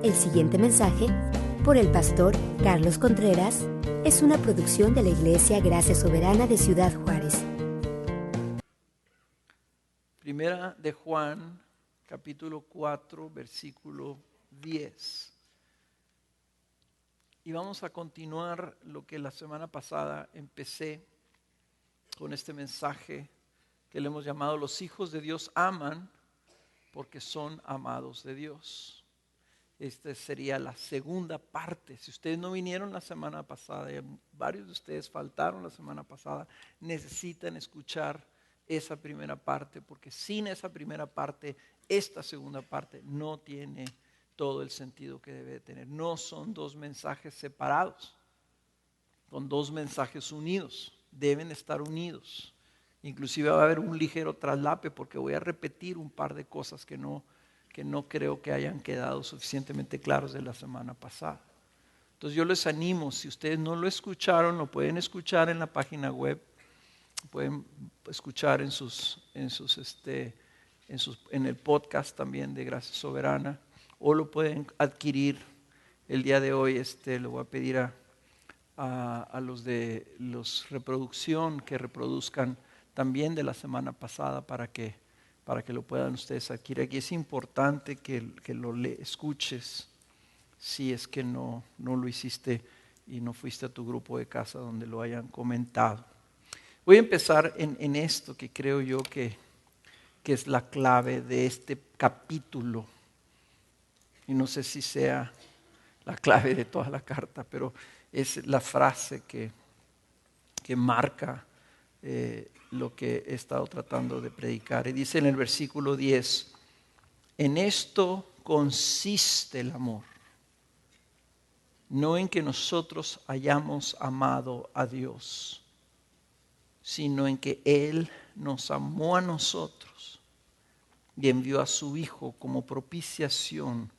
El siguiente mensaje, por el pastor Carlos Contreras, es una producción de la Iglesia Gracia Soberana de Ciudad Juárez. Primera de Juan, capítulo 4, versículo 10. Y vamos a continuar lo que la semana pasada empecé con este mensaje que le hemos llamado: los hijos de Dios aman porque son amados de Dios. Esta sería la segunda parte. Si ustedes no vinieron la semana pasada, y varios de ustedes faltaron la semana pasada, necesitan escuchar esa primera parte, porque sin esa primera parte, esta segunda parte no tiene todo el sentido que debe tener. No son dos mensajes separados, son dos mensajes unidos, deben estar unidos. Inclusive va a haber un ligero traslape porque voy a repetir un par de cosas que no creo que hayan quedado suficientemente claros de la semana pasada. Entonces yo les animo, si ustedes no lo escucharon, lo pueden escuchar en la página web, pueden escuchar en el podcast también de Gracia Soberana, o lo pueden adquirir el día de hoy. Le voy a pedir a los de los reproducción que reproduzcan también de la semana pasada para que lo puedan ustedes adquirir. Aquí es importante que lo escuches si es que no lo hiciste y no fuiste a tu grupo de casa donde lo hayan comentado. Voy a empezar en esto que creo yo que es la clave de este capítulo. Y no sé si sea la clave de toda la carta, pero es la frase que marca lo que he estado tratando de predicar. Y dice en el versículo 10, en esto consiste el amor, no en que nosotros hayamos amado a Dios, sino en que Él nos amó a nosotros y envió a su Hijo como propiciación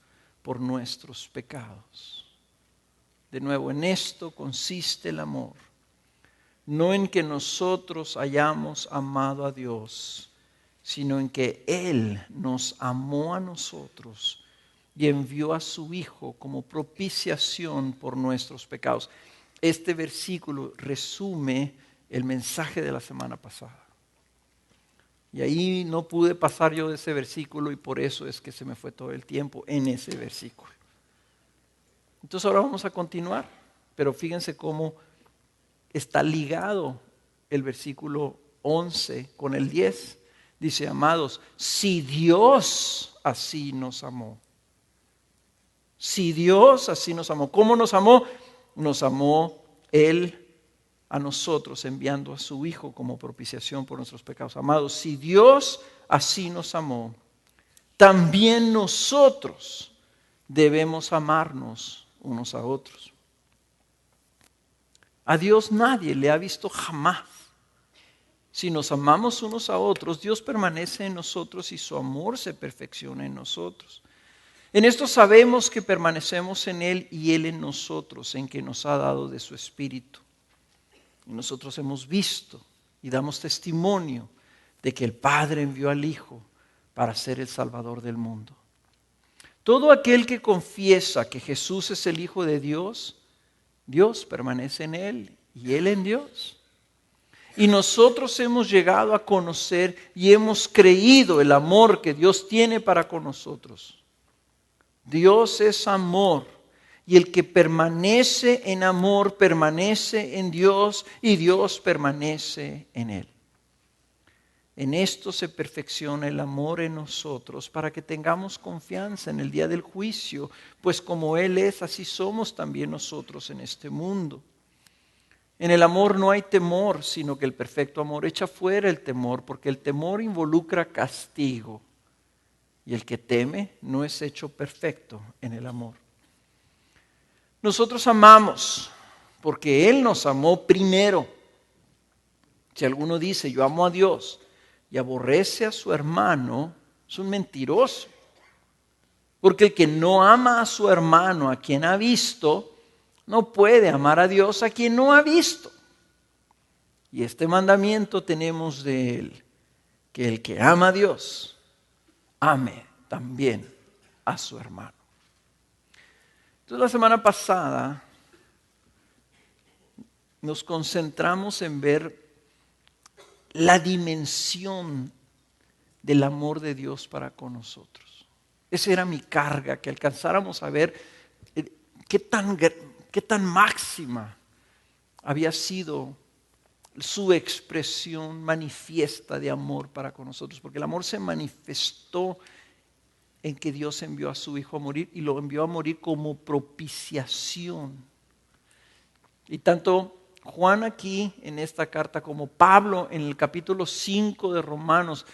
por nuestros pecados. De nuevo, en esto consiste el amor, no en que nosotros hayamos amado a Dios, sino en que Él nos amó a nosotros y envió a su Hijo como propiciación por nuestros pecados. Este versículo resume el mensaje de la semana pasada. Y ahí no pude pasar yo de ese versículo y por eso es que se me fue todo el tiempo en ese versículo. Entonces ahora vamos a continuar, pero fíjense cómo está ligado el versículo 11 con el 10. Dice: amados, si Dios así nos amó. Si Dios así nos amó. ¿Cómo nos amó? Nos amó Él a nosotros, enviando a su Hijo como propiciación por nuestros pecados. Amados, si Dios así nos amó, también nosotros debemos amarnos unos a otros. A Dios nadie le ha visto jamás. Si nos amamos unos a otros, Dios permanece en nosotros y su amor se perfecciona en nosotros. En esto sabemos que permanecemos en Él y Él en nosotros, en que nos ha dado de su Espíritu. Y nosotros hemos visto y damos testimonio de que el Padre envió al Hijo para ser el Salvador del mundo. Todo aquel que confiesa que Jesús es el Hijo de Dios, Dios permanece en Él y Él en Dios. Y nosotros hemos llegado a conocer y hemos creído el amor que Dios tiene para con nosotros. Dios es amor. Y el que permanece en amor, permanece en Dios y Dios permanece en Él. En esto se perfecciona el amor en nosotros para que tengamos confianza en el día del juicio, pues como Él es, así somos también nosotros en este mundo. En el amor no hay temor, sino que el perfecto amor echa fuera el temor, porque el temor involucra castigo. Y el que teme no es hecho perfecto en el amor. Nosotros amamos porque Él nos amó primero. Si alguno dice yo amo a Dios y aborrece a su hermano, es un mentiroso. Porque el que no ama a su hermano, a quien ha visto, no puede amar a Dios a quien no ha visto. Y este mandamiento tenemos de Él, que el que ama a Dios, ame también a su hermano. Entonces la semana pasada nos concentramos en ver la dimensión del amor de Dios para con nosotros. Esa era mi carga, que alcanzáramos a ver qué tan máxima había sido su expresión manifiesta de amor para con nosotros. Porque el amor se manifestó en que Dios envió a su Hijo a morir, y lo envió a morir como propiciación. Y tanto Juan aquí en esta carta como Pablo en el capítulo 5 de Romanos,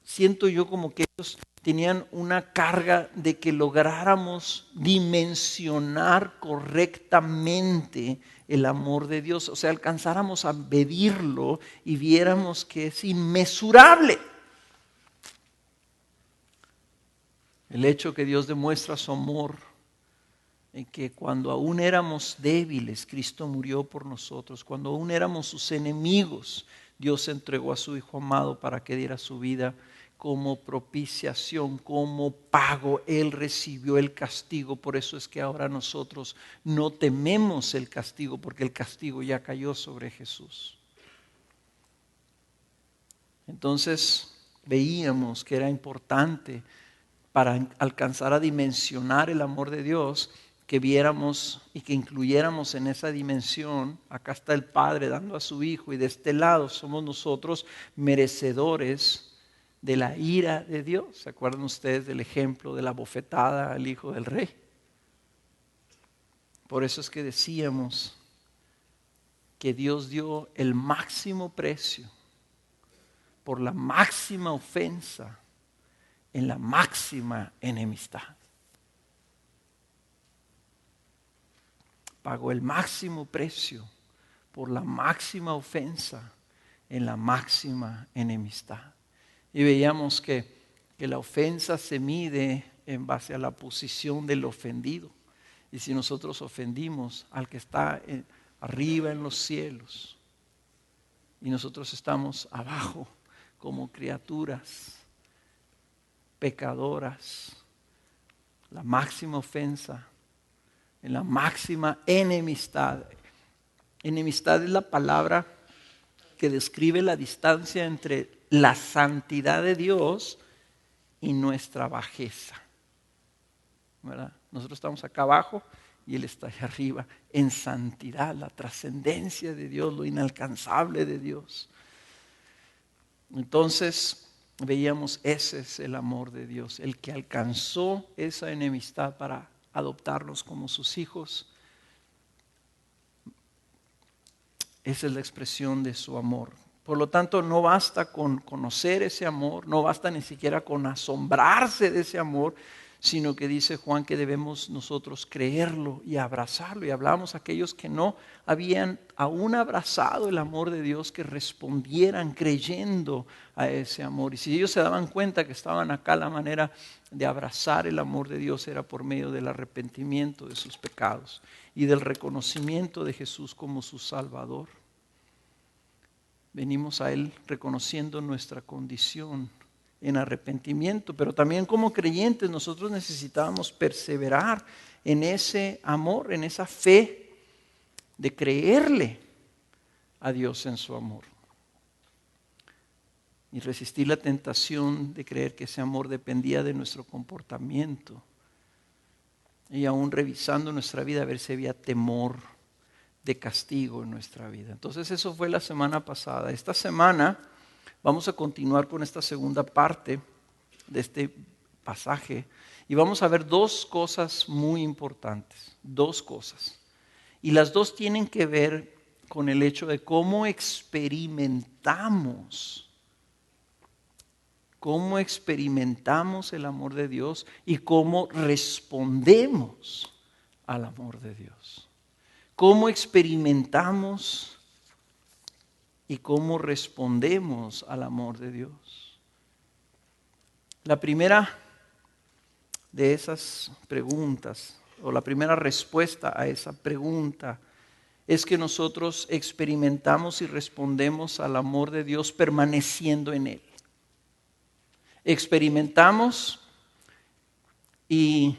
siento yo como que ellos tenían una carga de que lográramos dimensionar correctamente el amor de Dios. O sea, alcanzáramos a medirlo y viéramos que es inmesurable. El hecho que Dios demuestra su amor en que cuando aún éramos débiles, Cristo murió por nosotros. Cuando aún éramos sus enemigos, Dios entregó a su Hijo amado para que diera su vida como propiciación, como pago. Él recibió el castigo. Por eso es que ahora nosotros no tememos el castigo, porque el castigo ya cayó sobre Jesús. Entonces veíamos que era importante para alcanzar a dimensionar el amor de Dios, que viéramos y que incluyéramos en esa dimensión, acá está el Padre dando a su Hijo, y de este lado somos nosotros merecedores de la ira de Dios. ¿Se acuerdan ustedes del ejemplo de la bofetada al hijo del rey? Por eso es que decíamos que Dios dio el máximo precio por la máxima ofensa en la máxima enemistad. Pagó el máximo precio por la máxima ofensa en la máxima enemistad. Y veíamos que la ofensa se mide en base a la posición del ofendido. Y si nosotros ofendimos al que está arriba en los cielos y nosotros estamos abajo como criaturas pecadoras, la máxima ofensa en la máxima enemistad. Enemistad es la palabra que describe la distancia entre la santidad de Dios y nuestra bajeza, ¿verdad? Nosotros estamos acá abajo y Él está allá arriba en santidad, la trascendencia de Dios, lo inalcanzable de Dios. Entonces veíamos, ese es el amor de Dios, el que alcanzó esa enemistad para adoptarnos como sus hijos. Esa es la expresión de su amor. Por lo tanto, no basta con conocer ese amor, no basta ni siquiera con asombrarse de ese amor, sino que dice Juan que debemos nosotros creerlo y abrazarlo. Y hablamos a aquellos que no habían aún abrazado el amor de Dios, que respondieran creyendo a ese amor. Y si ellos se daban cuenta que estaban acá, la manera de abrazar el amor de Dios era por medio del arrepentimiento de sus pecados y del reconocimiento de Jesús como su Salvador. Venimos a Él reconociendo nuestra condición en arrepentimiento, pero también como creyentes nosotros necesitábamos perseverar en ese amor, en esa fe de creerle a Dios en su amor y resistir la tentación de creer que ese amor dependía de nuestro comportamiento, y aún revisando nuestra vida a ver si había temor de castigo en nuestra vida. Entonces eso fue la semana pasada. Esta semana vamos a continuar con esta segunda parte de este pasaje y vamos a ver dos cosas muy importantes, dos cosas. Y las dos tienen que ver con el hecho de cómo experimentamos el amor de Dios y cómo respondemos al amor de Dios. Cómo experimentamos y cómo respondemos al amor de Dios. La primera de esas preguntas, o la primera respuesta a esa pregunta, es que nosotros experimentamos y respondemos al amor de Dios permaneciendo en Él. Experimentamos y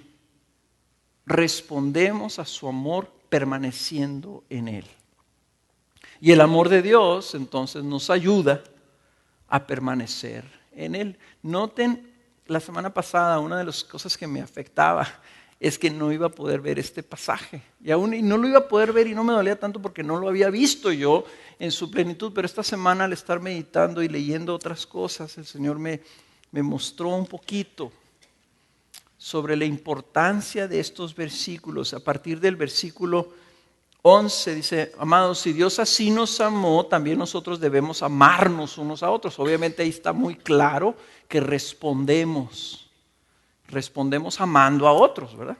respondemos a su amor permaneciendo en Él. Y el amor de Dios entonces nos ayuda a permanecer en Él. Noten, la semana pasada una de las cosas que me afectaba es que no iba a poder ver este pasaje. Y no lo iba a poder ver y no me dolía tanto porque no lo había visto yo en su plenitud. Pero esta semana al estar meditando y leyendo otras cosas, el Señor me mostró un poquito sobre la importancia de estos versículos. A partir del versículo 11 dice: amados, si Dios así nos amó, también nosotros debemos amarnos unos a otros. Obviamente ahí está muy claro que respondemos amando a otros, ¿verdad?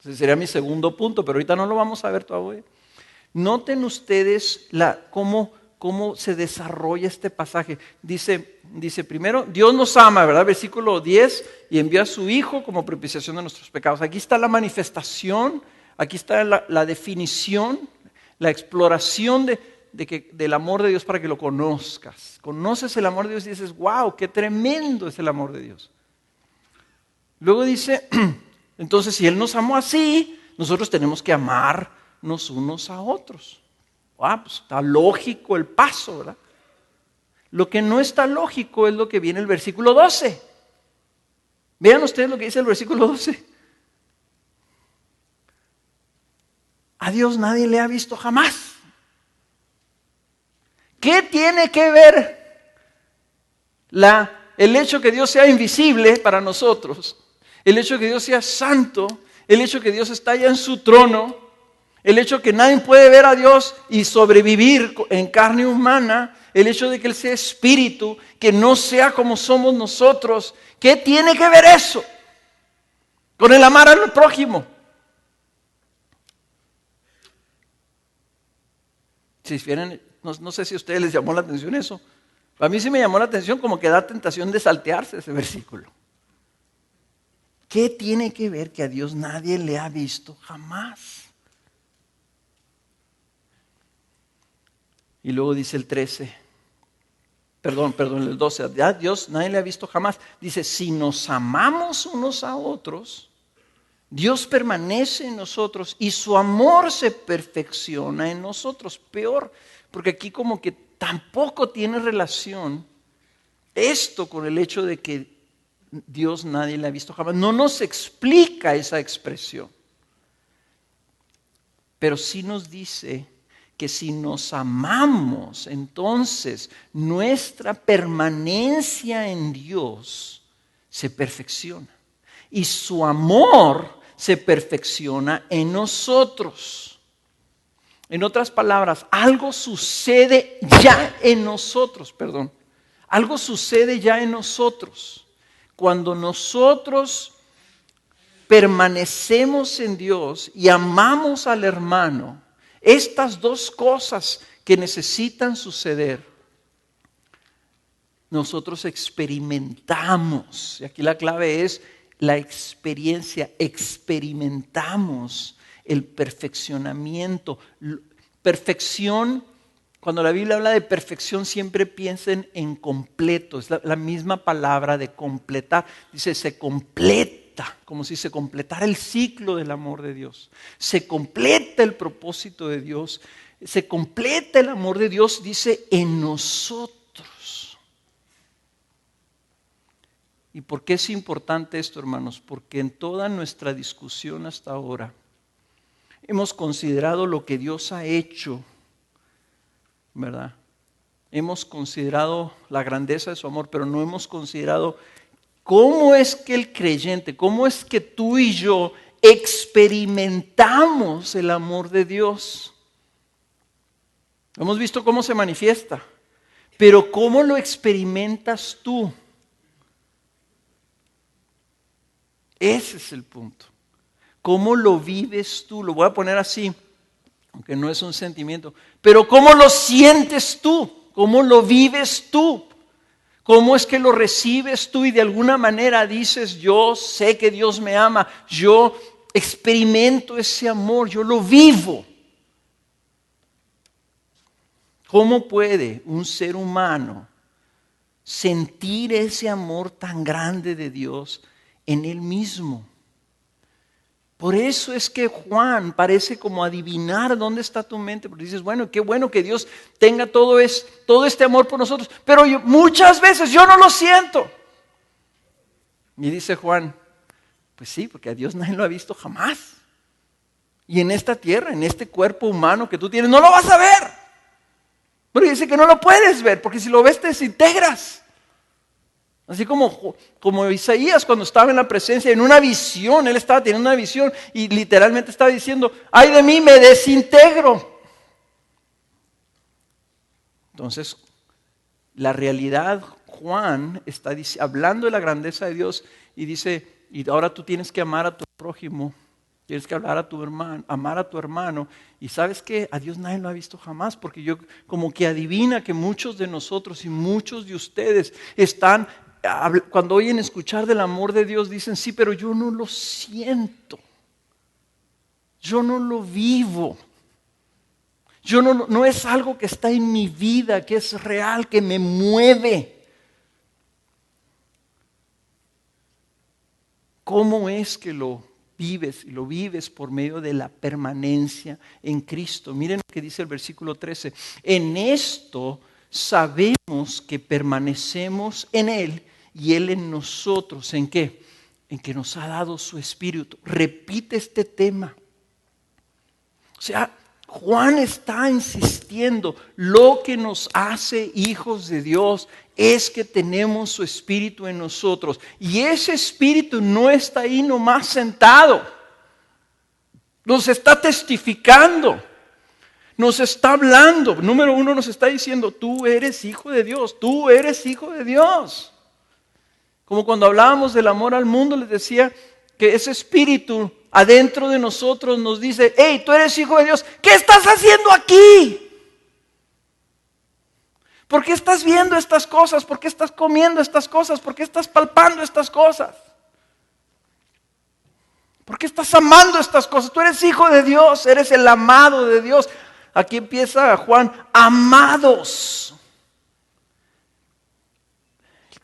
Ese sería mi segundo punto, pero ahorita no lo vamos a ver todavía. Noten ustedes cómo se desarrolla este pasaje. Dice primero, Dios nos ama, ¿verdad? Versículo 10, y envió a su Hijo como propiciación de nuestros pecados. Aquí está la manifestación, aquí está la definición, la exploración del amor de Dios para que lo conozcas. Conoces el amor de Dios y dices, wow, qué tremendo es el amor de Dios. Luego dice, entonces si Él nos amó así, nosotros tenemos que amarnos unos a otros. Pues está lógico el paso, ¿verdad? Lo que no está lógico es lo que viene el versículo 12. Vean ustedes lo que dice el versículo 12. A Dios nadie le ha visto jamás. ¿Qué tiene que ver el hecho que Dios sea invisible para nosotros? El hecho que Dios sea santo, el hecho que Dios está allá en su trono, el hecho que nadie puede ver a Dios y sobrevivir en carne humana, el hecho de que Él sea espíritu, que no sea como somos nosotros. ¿Qué tiene que ver eso con el amar al prójimo? Si vieran, no sé si a ustedes les llamó la atención eso. A mí sí me llamó la atención, como que da tentación de saltearse ese versículo. ¿Qué tiene que ver que a Dios nadie le ha visto jamás? Y luego dice el 13, el 12, a Dios nadie le ha visto jamás. Dice, si nos amamos unos a otros, Dios permanece en nosotros y su amor se perfecciona en nosotros. Peor, porque aquí como que tampoco tiene relación esto con el hecho de que Dios nadie le ha visto jamás. No nos explica esa expresión. Pero sí nos dice que si nos amamos, entonces nuestra permanencia en Dios se perfecciona. Y su amor se perfecciona en nosotros. En otras palabras, algo sucede ya en nosotros, Algo sucede ya en nosotros. Cuando nosotros permanecemos en Dios y amamos al hermano, estas dos cosas que necesitan suceder, nosotros experimentamos, y aquí la clave es la experiencia, experimentamos el perfeccionamiento. Perfección, cuando la Biblia habla de perfección, siempre piensen en completo, es la misma palabra de completar. Dice, se completa, como si se completara el ciclo del amor de Dios. Se completa el propósito de Dios, se completa el amor de Dios, dice, en nosotros. ¿Y por qué es importante esto, hermanos? Porque en toda nuestra discusión hasta ahora hemos considerado lo que Dios ha hecho, ¿verdad? Hemos considerado la grandeza de su amor, pero no hemos considerado cómo es que el creyente, cómo es que tú y yo experimentamos el amor de Dios. Hemos visto cómo se manifiesta, pero ¿cómo lo experimentas tú? Ese es el punto. ¿Cómo lo vives tú? Lo voy a poner así, aunque no es un sentimiento. Pero ¿cómo lo sientes tú? ¿Cómo lo vives tú? ¿Cómo es que lo recibes tú y de alguna manera dices, yo sé que Dios me ama, yo experimento ese amor, yo lo vivo? ¿Cómo puede un ser humano sentir ese amor tan grande de Dios en él mismo? Por eso es que Juan parece como adivinar dónde está tu mente, porque dices, bueno, qué bueno que Dios tenga todo este amor por nosotros, pero muchas veces yo no lo siento. Y dice Juan, pues sí, porque a Dios nadie lo ha visto jamás. Y en esta tierra, en este cuerpo humano que tú tienes, no lo vas a ver. Pero dice que no lo puedes ver, porque si lo ves te desintegras. Así como Isaías cuando estaba en la presencia, en una visión, él estaba teniendo una visión y literalmente estaba diciendo, ay de mí, me desintegro. Entonces, la realidad, Juan está hablando de la grandeza de Dios y dice, y ahora tú tienes que amar a tu prójimo, tienes que hablar a tu hermano, amar a tu hermano. Y sabes que a Dios nadie lo ha visto jamás, porque yo como que adivina que muchos de nosotros y muchos de ustedes están, cuando oyen escuchar del amor de Dios, dicen, sí, pero yo no lo siento, yo no lo vivo. No es algo que está en mi vida, que es real, que me mueve. ¿Cómo es que lo vives? Y lo vives por medio de la permanencia en Cristo. Miren lo que dice el versículo 13. En esto sabemos que permanecemos en Él y Él en nosotros. ¿En qué? En que nos ha dado su Espíritu. Repite este tema. O sea, Juan está insistiendo, lo que nos hace hijos de Dios es que tenemos su Espíritu en nosotros. Y ese Espíritu no está ahí nomás sentado. Nos está testificando, nos está hablando. Número uno, nos está diciendo, tú eres hijo de Dios, tú eres hijo de Dios. Como cuando hablábamos del amor al mundo, les decía que ese Espíritu adentro de nosotros nos dice, hey, tú eres hijo de Dios, ¿qué estás haciendo aquí? ¿Por qué estás viendo estas cosas? ¿Por qué estás comiendo estas cosas? ¿Por qué estás palpando estas cosas? ¿Por qué estás amando estas cosas? Tú eres hijo de Dios, eres el amado de Dios. Aquí empieza Juan, amados.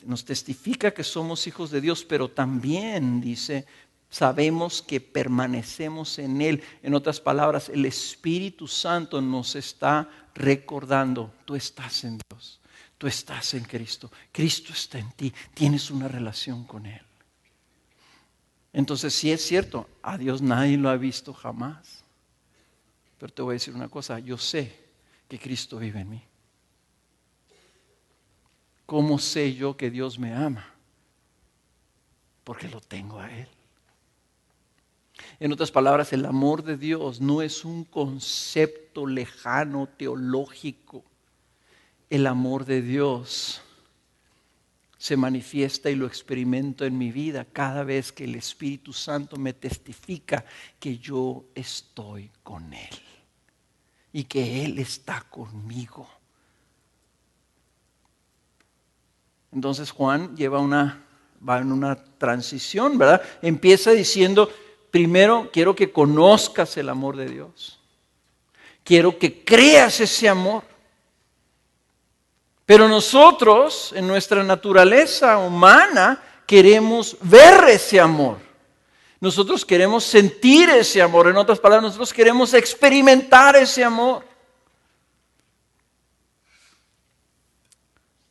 Nos testifica que somos hijos de Dios, pero también dice, sabemos que permanecemos en Él. En otras palabras, el Espíritu Santo nos está recordando, tú estás en Dios, tú estás en Cristo, Cristo está en ti, tienes una relación con Él. Entonces sí es cierto, a Dios nadie lo ha visto jamás. Pero te voy a decir una cosa, yo sé que Cristo vive en mí. ¿Cómo sé yo que Dios me ama? Porque lo tengo a Él. En otras palabras, el amor de Dios no es un concepto lejano, teológico. El amor de Dios se manifiesta y lo experimento en mi vida cada vez que el Espíritu Santo me testifica que yo estoy con Él y que Él está conmigo. Entonces Juan va en una transición, ¿verdad? Empieza diciendo, primero quiero que conozcas el amor de Dios. Quiero que creas ese amor. Pero nosotros, en nuestra naturaleza humana, queremos ver ese amor. Nosotros queremos sentir ese amor. En otras palabras, nosotros queremos experimentar ese amor.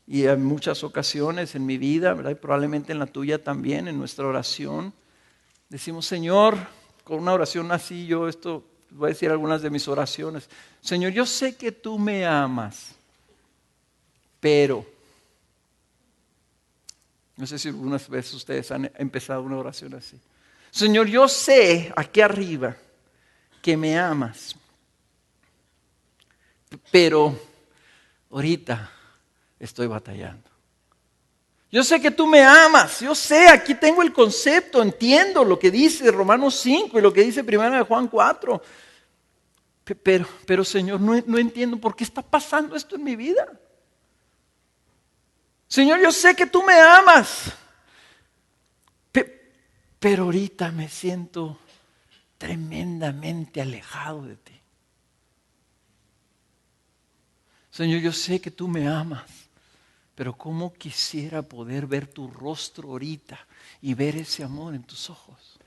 Y en muchas ocasiones en mi vida, ¿verdad? Y probablemente en la tuya también, en nuestra oración, decimos, Señor, con una oración así, voy a decir algunas de mis oraciones. Señor, yo sé que tú me amas, pero, no sé si algunas veces ustedes han empezado una oración así. Señor, yo sé aquí arriba que me amas, pero ahorita estoy batallando. Yo sé que tú me amas, yo sé, aquí tengo el concepto, entiendo lo que dice Romanos 5 y lo que dice 1 Juan 4. Pero Señor, no entiendo por qué está pasando esto en mi vida. Señor, yo sé que tú me amas, pero ahorita me siento tremendamente alejado de ti. Señor, yo sé que tú me amas, pero cómo quisiera poder ver tu rostro ahorita y ver ese amor en tus ojos.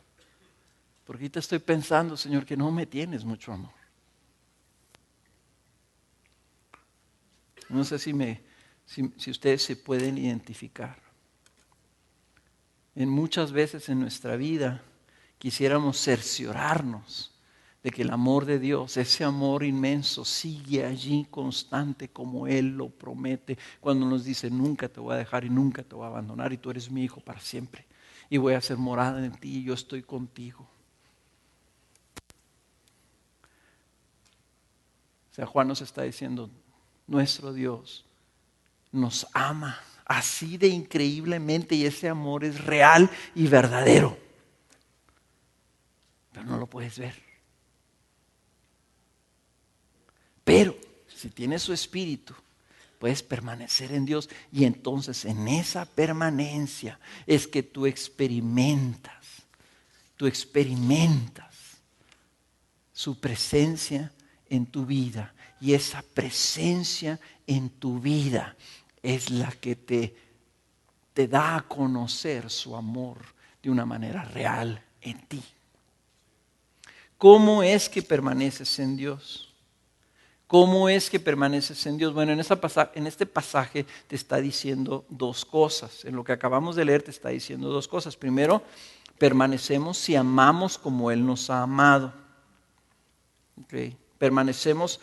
Porque ahorita estoy pensando, Señor, que no me tienes mucho amor. No sé si ustedes se pueden identificar. Muchas veces en nuestra vida quisiéramos cerciorarnos de que el amor de Dios, ese amor inmenso, sigue allí constante como Él lo promete cuando nos dice: nunca te voy a dejar y nunca te voy a abandonar, y tú eres mi hijo para siempre y voy a hacer morada en ti y yo estoy contigo. O sea, Juan nos está diciendo: nuestro Dios nos ama así de increíblemente, y ese amor es real y verdadero, pero no lo puedes ver. Pero si tienes su espíritu, puedes permanecer en Dios, y entonces en esa permanencia es que tú experimentas su presencia en tu vida, y esa presencia en tu vida es la que te da a conocer su amor de una manera real en ti. ¿Cómo es que permaneces en Dios? ¿Cómo es que permaneces en Dios? Bueno, en este pasaje te está diciendo dos cosas. En lo que acabamos de leer te está diciendo dos cosas. Primero, permanecemos si amamos como Él nos ha amado. Okay. Permanecemos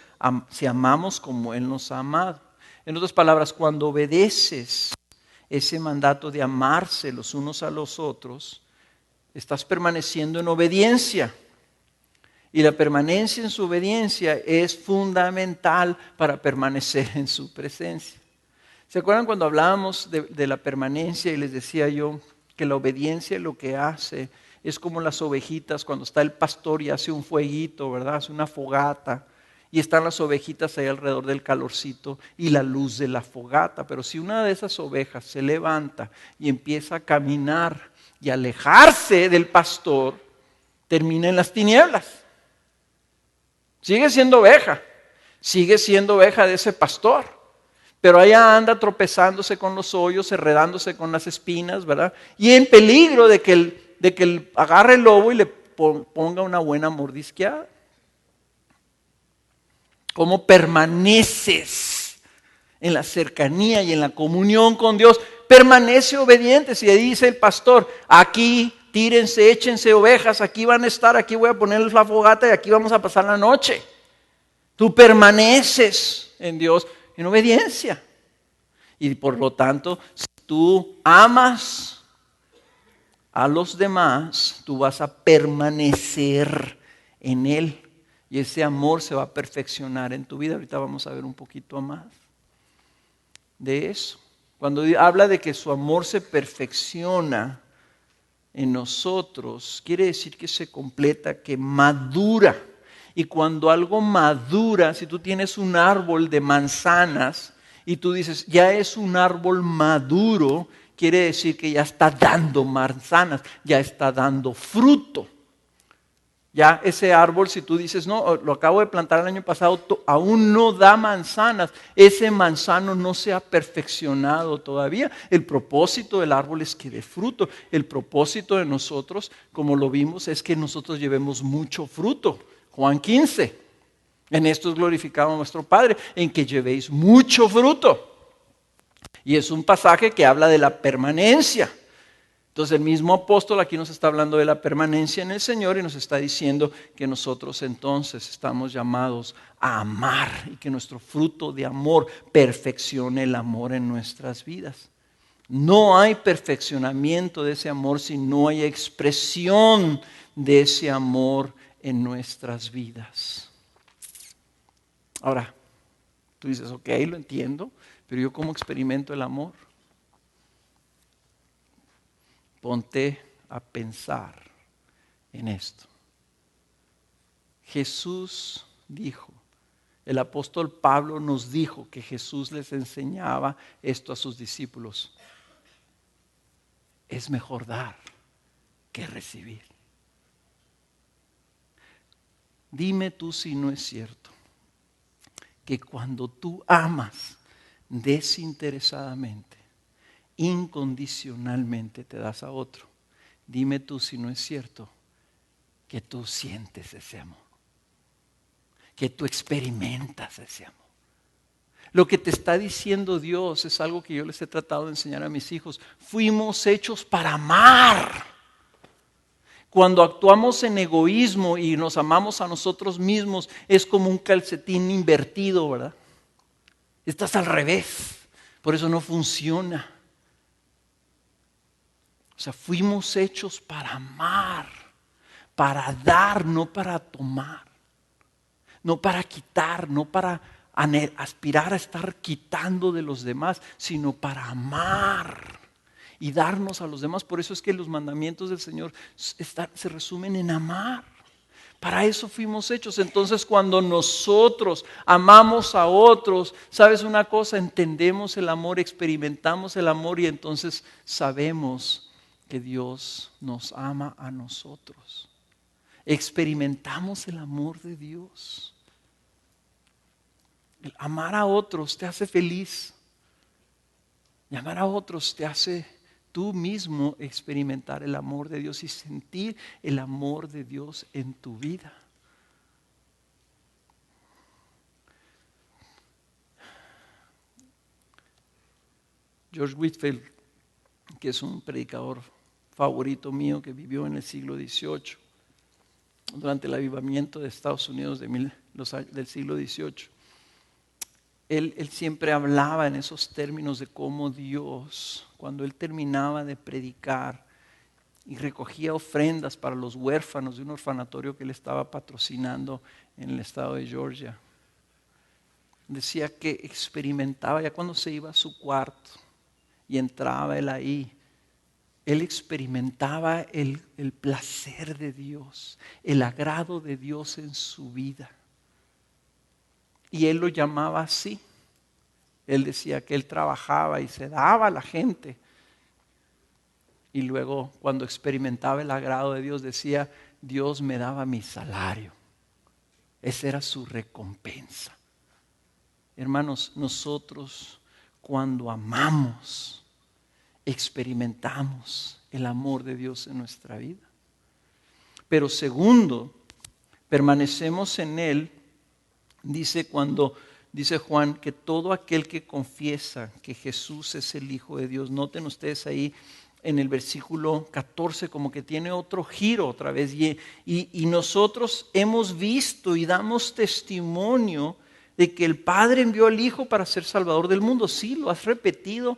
si amamos como Él nos ha amado. En otras palabras, cuando obedeces ese mandato de amarse los unos a los otros, estás permaneciendo en obediencia. Y la permanencia en su obediencia es fundamental para permanecer en su presencia. ¿Se acuerdan cuando hablábamos de la permanencia y les decía yo que la obediencia lo que hace es como las ovejitas cuando está el pastor y hace un fueguito, ¿verdad? Hace una fogata y están las ovejitas ahí alrededor del calorcito y la luz de la fogata. Pero si una de esas ovejas se levanta y empieza a caminar y alejarse del pastor, termina en las tinieblas. Sigue siendo oveja de ese pastor, pero allá anda tropezándose con los hoyos, enredándose con las espinas, ¿verdad? Y en peligro de que él agarre el lobo y le ponga una buena mordisqueada. ¿Cómo permaneces en la cercanía y en la comunión con Dios? Permanece obediente. Si dice el pastor: aquí tírense, échense ovejas, aquí van a estar, aquí voy a ponerles la fogata y aquí vamos a pasar la noche. Tú permaneces en Dios en obediencia. Y por lo tanto, si tú amas a los demás, tú vas a permanecer en Él. Y ese amor se va a perfeccionar en tu vida. Ahorita vamos a ver un poquito más de eso. Cuando habla de que su amor se perfecciona en nosotros, quiere decir que se completa, que madura. Y cuando algo madura, si tú tienes un árbol de manzanas y tú dices: ya es un árbol maduro, quiere decir que ya está dando manzanas, ya está dando fruto. Ya ese árbol, si tú dices: no, lo acabo de plantar el año pasado, aún no da manzanas, ese manzano no se ha perfeccionado todavía. El propósito del árbol es que dé fruto. El propósito de nosotros, como lo vimos, es que nosotros llevemos mucho fruto. Juan 15, en esto es glorificado nuestro Padre, en que llevéis mucho fruto. Y es un pasaje que habla de la permanencia. Entonces el mismo apóstol aquí nos está hablando de la permanencia en el Señor y nos está diciendo que nosotros entonces estamos llamados a amar y que nuestro fruto de amor perfeccione el amor en nuestras vidas. No hay perfeccionamiento de ese amor si no hay expresión de ese amor en nuestras vidas. Ahora, tú dices: ok, lo entiendo, pero yo ¿cómo experimento el amor? Ponte a pensar en esto. Jesús dijo, el apóstol Pablo nos dijo que Jesús les enseñaba esto a sus discípulos: es mejor dar que recibir. Dime tú si no es cierto que cuando tú amas desinteresadamente, incondicionalmente te das a otro. Dime tú si no es cierto que tú sientes ese amor, que tú experimentas ese amor. Lo que te está diciendo Dios es algo que yo les he tratado de enseñar a mis hijos. Fuimos hechos para amar. Cuando actuamos en egoísmo y nos amamos a nosotros mismos, es como un calcetín invertido, ¿verdad? Estás al revés, por eso no funciona. O sea, fuimos hechos para amar, para dar, no para tomar, no para quitar, no para aspirar a estar quitando de los demás, sino para amar y darnos a los demás. Por eso es que los mandamientos del Señor se resumen en amar. Para eso fuimos hechos. Entonces, cuando nosotros amamos a otros, ¿sabes una cosa? Entendemos el amor, experimentamos el amor y entonces sabemos que Dios nos ama a nosotros. Experimentamos el amor de Dios. El amar a otros te hace feliz. Y amar a otros te hace tú mismo experimentar el amor de Dios y sentir el amor de Dios en tu vida. George Whitefield, que es un predicador favorito mío que vivió en el siglo XVIII, durante el avivamiento de Estados Unidos del siglo XVIII. Él siempre hablaba en esos términos de cómo Dios, cuando él terminaba de predicar y recogía ofrendas para los huérfanos de un orfanatorio que él estaba patrocinando en el estado de Georgia, decía que experimentaba, ya cuando se iba a su cuarto y entraba él ahí, él experimentaba el placer de Dios, el agrado de Dios en su vida. Y él lo llamaba así. Él decía que él trabajaba y se daba a la gente. Y luego cuando experimentaba el agrado de Dios decía, Dios me daba mi salario. Esa era su recompensa. Hermanos, nosotros cuando amamos, experimentamos el amor de Dios en nuestra vida. Pero segundo, permanecemos en Él. Dice Juan que todo aquel que confiesa que Jesús es el Hijo de Dios, noten ustedes ahí en el versículo 14 como que tiene otro giro otra vez y nosotros hemos visto y damos testimonio de que el Padre envió al Hijo para ser Salvador del mundo. Sí, lo has repetido,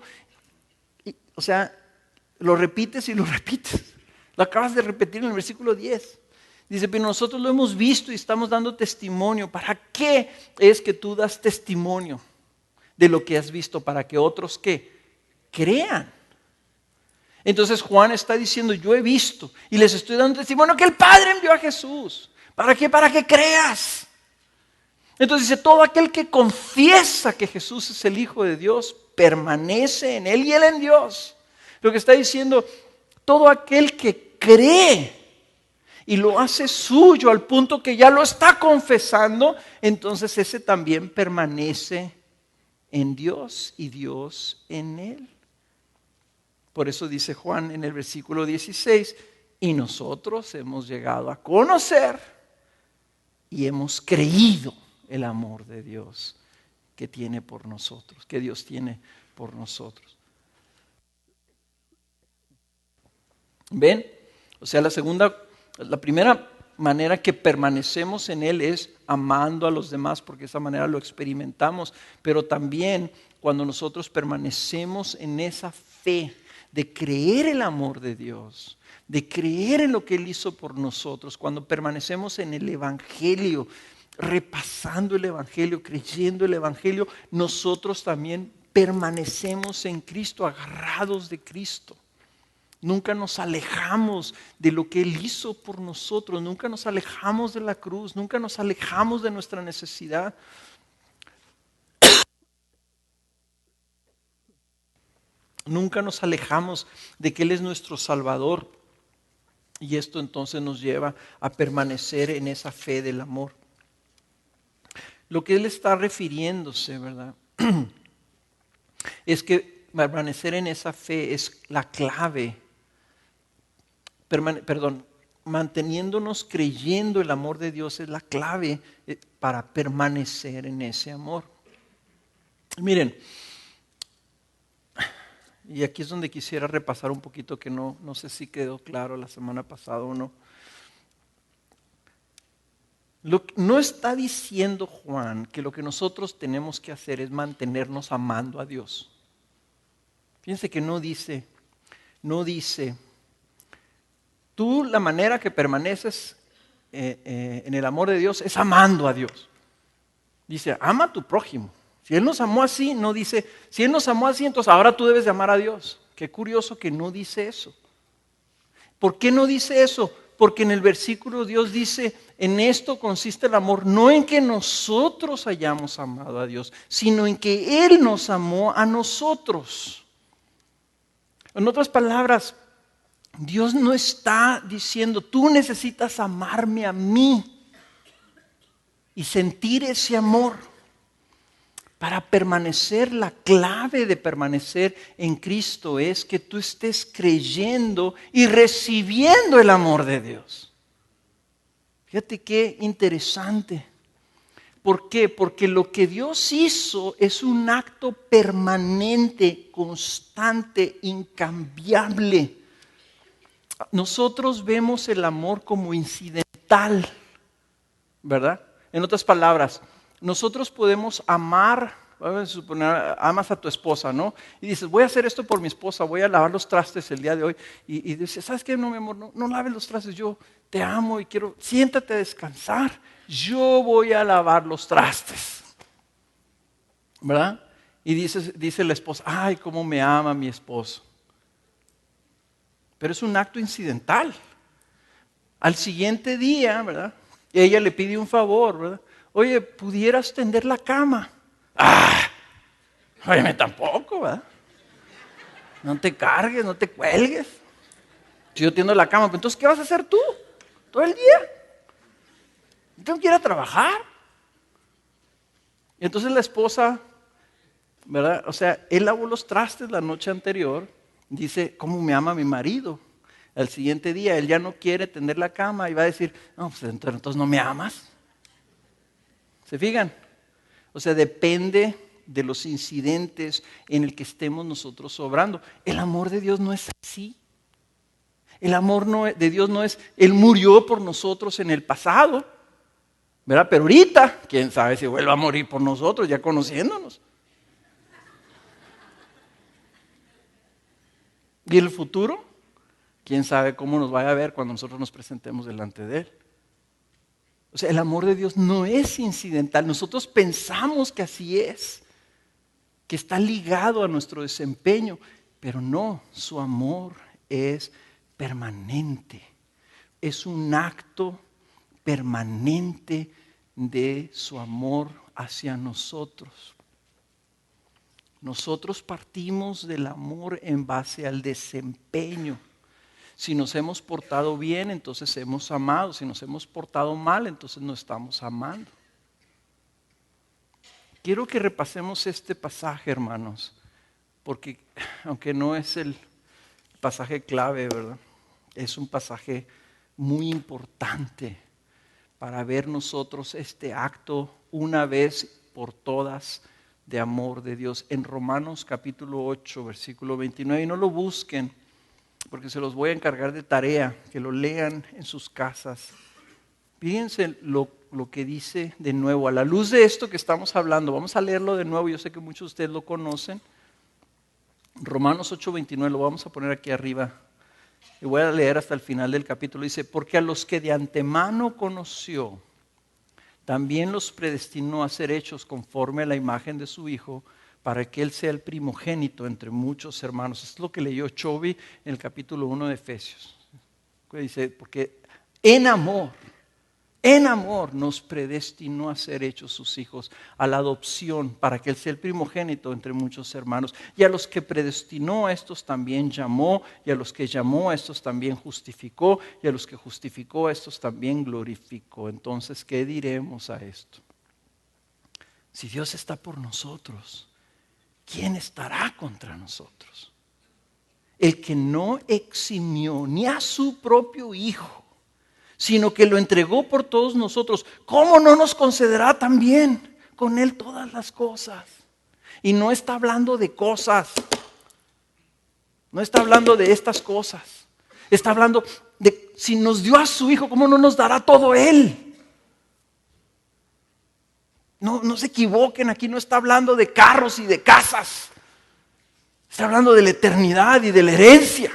o sea, lo repites y lo repites. Lo acabas de repetir en el versículo 10. Dice, pero nosotros lo hemos visto y estamos dando testimonio. ¿Para qué es que tú das testimonio de lo que has visto? Para que otros ¿qué? Crean. Entonces Juan está diciendo, yo he visto y les estoy dando testimonio que el Padre envió a Jesús. ¿Para qué? Para que creas. Entonces dice, todo aquel que confiesa que Jesús es el Hijo de Dios, permanece en Él y Él en Dios. Lo que está diciendo, todo aquel que cree y lo hace suyo al punto que ya lo está confesando, entonces ese también permanece en Dios y Dios en él. Por eso dice Juan en el versículo 16, y nosotros hemos llegado a conocer y hemos creído el amor de Dios que tiene por nosotros, que Dios tiene por nosotros. ¿Ven? O sea, la primera manera que permanecemos en Él es amando a los demás, porque de esa manera lo experimentamos. Pero también cuando nosotros permanecemos en esa fe de creer el amor de Dios, de creer en lo que Él hizo por nosotros, cuando permanecemos en el Evangelio, repasando el Evangelio, creyendo el Evangelio, nosotros también permanecemos en Cristo, agarrados de Cristo. Nunca nos alejamos de lo que Él hizo por nosotros, nunca nos alejamos de la cruz, nunca nos alejamos de nuestra necesidad. Nunca nos alejamos de que Él es nuestro Salvador. Y esto entonces nos lleva a permanecer en esa fe del amor. Lo que Él está refiriéndose, ¿verdad? Es que permanecer en esa fe es la clave. manteniéndonos creyendo el amor de Dios es la clave para permanecer en ese amor. Miren, y aquí es donde quisiera repasar un poquito que no sé si quedó claro la semana pasada o no. No está diciendo Juan que lo que nosotros tenemos que hacer es mantenernos amando a Dios. Fíjense que no dice, tú la manera que permaneces en el amor de Dios es amando a Dios. Dice, ama a tu prójimo. Si Él nos amó así, no dice, si Él nos amó así, entonces ahora tú debes de amar a Dios. Qué curioso que no dice eso. ¿Por qué no dice eso? Porque en el versículo Dios dice, en esto consiste el amor, no en que nosotros hayamos amado a Dios, sino en que Él nos amó a nosotros. En otras palabras, Dios no está diciendo, tú necesitas amarme a mí y sentir ese amor. Para permanecer, la clave de permanecer en Cristo es que tú estés creyendo y recibiendo el amor de Dios. Fíjate qué interesante. ¿Por qué? Porque lo que Dios hizo es un acto permanente, constante, incambiable. Nosotros vemos el amor como incidental, ¿verdad? En otras palabras, nosotros podemos amar, vamos a suponer, amas a tu esposa, ¿no? Y dices, voy a hacer esto por mi esposa, voy a lavar los trastes el día de hoy. Y dices, ¿sabes qué? No, mi amor, no laves los trastes, yo te amo y quiero, siéntate a descansar, yo voy a lavar los trastes, ¿verdad? Y dice la esposa, ay, cómo me ama mi esposo. Pero es un acto incidental. Al siguiente día, ¿verdad? Ella le pide un favor, ¿verdad? Oye, ¿pudieras tender la cama? Óyeme, tampoco, ¿verdad? No te cargues, no te cuelgues. Si yo tiendo la cama, pues entonces, ¿qué vas a hacer tú? Todo el día. Tengo que ir a trabajar. Y entonces la esposa, ¿verdad? O sea, él lavó los trastes la noche anterior. Dice, ¿cómo me ama mi marido? Al siguiente día, él ya no quiere tender la cama y va a decir, no, pues entonces no me amas. ¿Se fijan? O sea, depende de los incidentes en el que estemos nosotros obrando. El amor de Dios no es así. El amor de Dios no es, Él murió por nosotros en el pasado, ¿verdad? Pero ahorita, quién sabe si vuelva a morir por nosotros, ya conociéndonos. ¿Y el futuro? Quién sabe cómo nos vaya a ver cuando nosotros nos presentemos delante de Él. O sea, el amor de Dios no es incidental. Nosotros pensamos que así es, que está ligado a nuestro desempeño, pero no, su amor es permanente. Es un acto permanente de su amor hacia nosotros. Nosotros partimos del amor en base al desempeño. Si nos hemos portado bien, entonces hemos amado. Si nos hemos portado mal, entonces no estamos amando. Quiero que repasemos este pasaje, hermanos, porque aunque no es el pasaje clave, ¿verdad? Es un pasaje muy importante para ver nosotros este acto una vez por todas de amor de Dios. En Romanos capítulo 8, versículo 29, y no lo busquen, porque se los voy a encargar de tarea, que lo lean en sus casas. Fíjense lo que dice de nuevo, a la luz de esto que estamos hablando, vamos a leerlo de nuevo, yo sé que muchos de ustedes lo conocen. Romanos 8:29, lo vamos a poner aquí arriba, y voy a leer hasta el final del capítulo. Dice, porque a los que de antemano conoció, también los predestinó a ser hechos conforme a la imagen de su Hijo, para que Él sea el primogénito entre muchos hermanos. Esto es lo que leyó Chovy en el capítulo 1 de Efesios. Dice, porque en amor nos predestinó a ser hechos sus hijos, a la adopción, para que Él sea el primogénito entre muchos hermanos. Y a los que predestinó a estos también llamó, y a los que llamó a estos también justificó, y a los que justificó a estos también glorificó. Entonces, ¿qué diremos a esto? Si Dios está por nosotros, ¿quién estará contra nosotros? El que no eximió ni a su propio Hijo, sino que lo entregó por todos nosotros, ¿cómo no nos concederá también con Él todas las cosas? Y no está hablando de cosas, no está hablando de estas cosas, está hablando de si nos dio a su Hijo, ¿cómo no nos dará todo Él? No se equivoquen, aquí no está hablando de carros y de casas. Está hablando de la eternidad y de la herencia,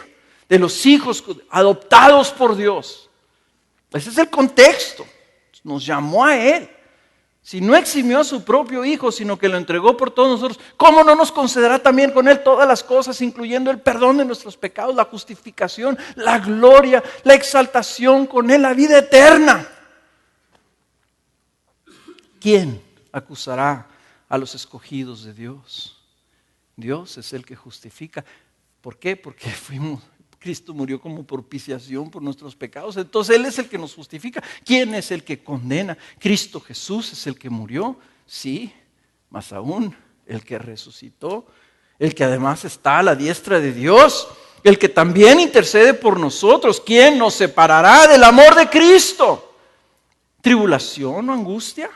de los hijos adoptados por Dios. Ese es el contexto. Nos llamó a Él. Si no eximió a su propio Hijo, sino que lo entregó por todos nosotros, ¿cómo no nos concederá también con Él todas las cosas, incluyendo el perdón de nuestros pecados, la justificación, la gloria, la exaltación, con Él la vida eterna? ¿Quién acusará a los escogidos de Dios? Dios es el que justifica. ¿Por qué? Porque Cristo murió como propiciación por nuestros pecados. Entonces Él es el que nos justifica. ¿Quién es el que condena? Cristo Jesús es el que murió, sí, más aún el que resucitó, el que además está a la diestra de Dios, el que también intercede por nosotros. ¿Quién nos separará del amor de Cristo? ¿Tribulación o angustia?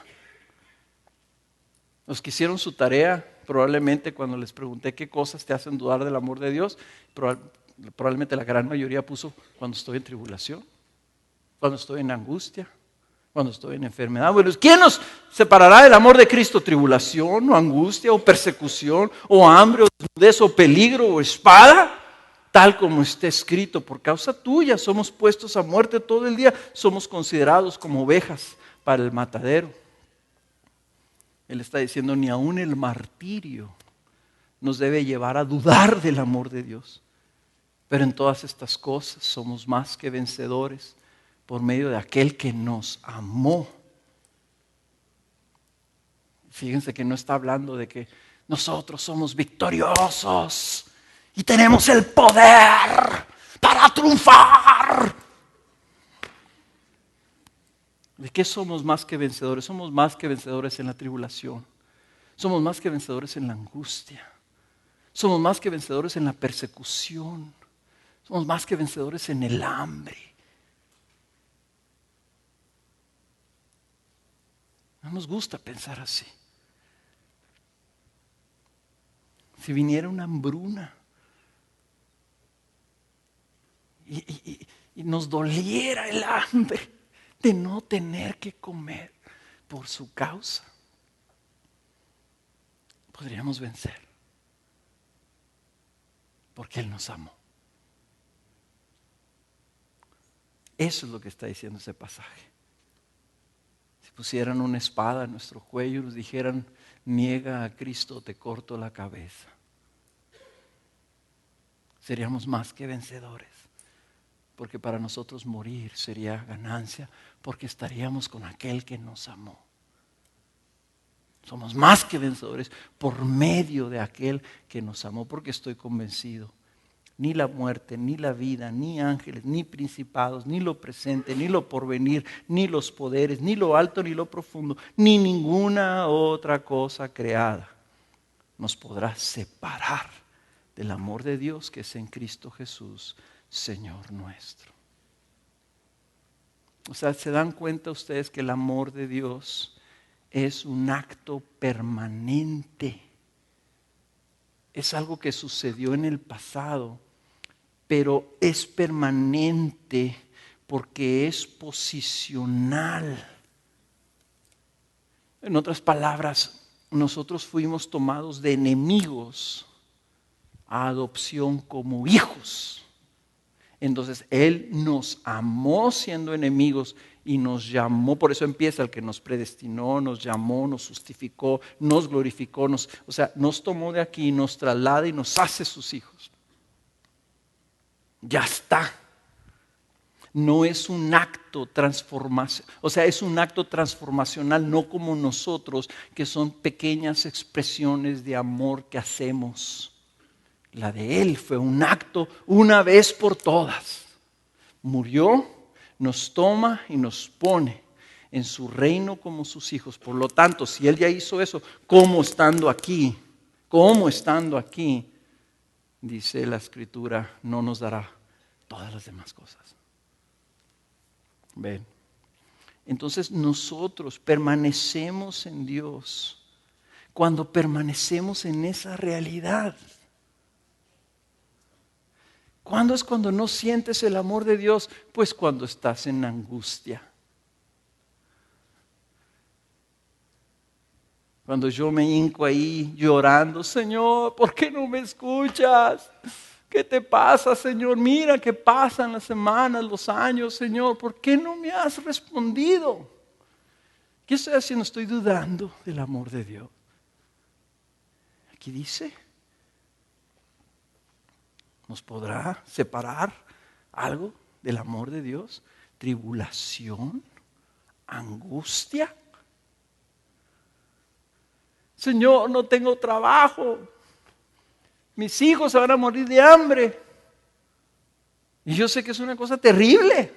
Los que hicieron su tarea, probablemente cuando les pregunté qué cosas te hacen dudar del amor de Dios, probablemente la gran mayoría puso cuando estoy en tribulación, cuando estoy en angustia, cuando estoy en enfermedad. Bueno, ¿quién nos separará del amor de Cristo? ¿Tribulación o angustia o persecución o hambre o desnudez o peligro o espada? Tal como está escrito, por causa tuya somos puestos a muerte todo el día, somos considerados como ovejas para el matadero. Él está diciendo, ni aun el martirio nos debe llevar a dudar del amor de Dios. Pero en todas estas cosas somos más que vencedores por medio de aquel que nos amó. Fíjense que no está hablando de que nosotros somos victoriosos y tenemos el poder para triunfar. ¿De qué somos más que vencedores? Somos más que vencedores en la tribulación. Somos más que vencedores en la angustia. Somos más que vencedores en la persecución. Somos más que vencedores en el hambre. No nos gusta pensar así. Si viniera una hambruna y nos doliera el hambre de no tener que comer por su causa, podríamos vencer, porque Él nos amó. Eso es lo que está diciendo ese pasaje. Si pusieran una espada en nuestro cuello y nos dijeran, niega a Cristo, te corto la cabeza, seríamos más que vencedores. Porque para nosotros morir sería ganancia, porque estaríamos con aquel que nos amó. Somos más que vencedores por medio de aquel que nos amó, porque estoy convencido, ni la muerte, ni la vida, ni ángeles, ni principados, ni lo presente, ni lo porvenir, ni los poderes, ni lo alto, ni lo profundo, ni ninguna otra cosa creada nos podrá separar del amor de Dios que es en Cristo Jesús, Señor nuestro. O sea, ¿se dan cuenta ustedes que el amor de Dios es un acto permanente? Es algo que sucedió en el pasado, pero es permanente porque es posicional. En otras palabras, nosotros fuimos tomados de enemigos a adopción como hijos. Entonces Él nos amó siendo enemigos y nos llamó. Por eso empieza el que nos predestinó, nos llamó, nos justificó, nos glorificó, nos tomó de aquí, nos traslada y nos hace sus hijos. Ya está. No es un acto transformacional, es un acto transformacional, no como nosotros, que son pequeñas expresiones de amor que hacemos. La de Él fue un acto una vez por todas. Murió, nos toma y nos pone en su reino como sus hijos. Por lo tanto, si Él ya hizo eso, ¿cómo estando aquí, dice la Escritura, no nos dará todas las demás cosas? Ven. Entonces nosotros permanecemos en Dios cuando permanecemos en esa realidad. ¿Cuándo es cuando no sientes el amor de Dios? Pues cuando estás en angustia. Cuando yo me hinco ahí llorando, Señor, ¿por qué no me escuchas? ¿Qué te pasa, Señor? Mira que pasan las semanas, los años, Señor. ¿Por qué no me has respondido? ¿Qué estoy haciendo? Estoy dudando del amor de Dios. Aquí dice, ¿nos podrá separar algo del amor de Dios? ¿Tribulación? ¿Angustia? Señor, no tengo trabajo. Mis hijos se van a morir de hambre. Y yo sé que es una cosa terrible.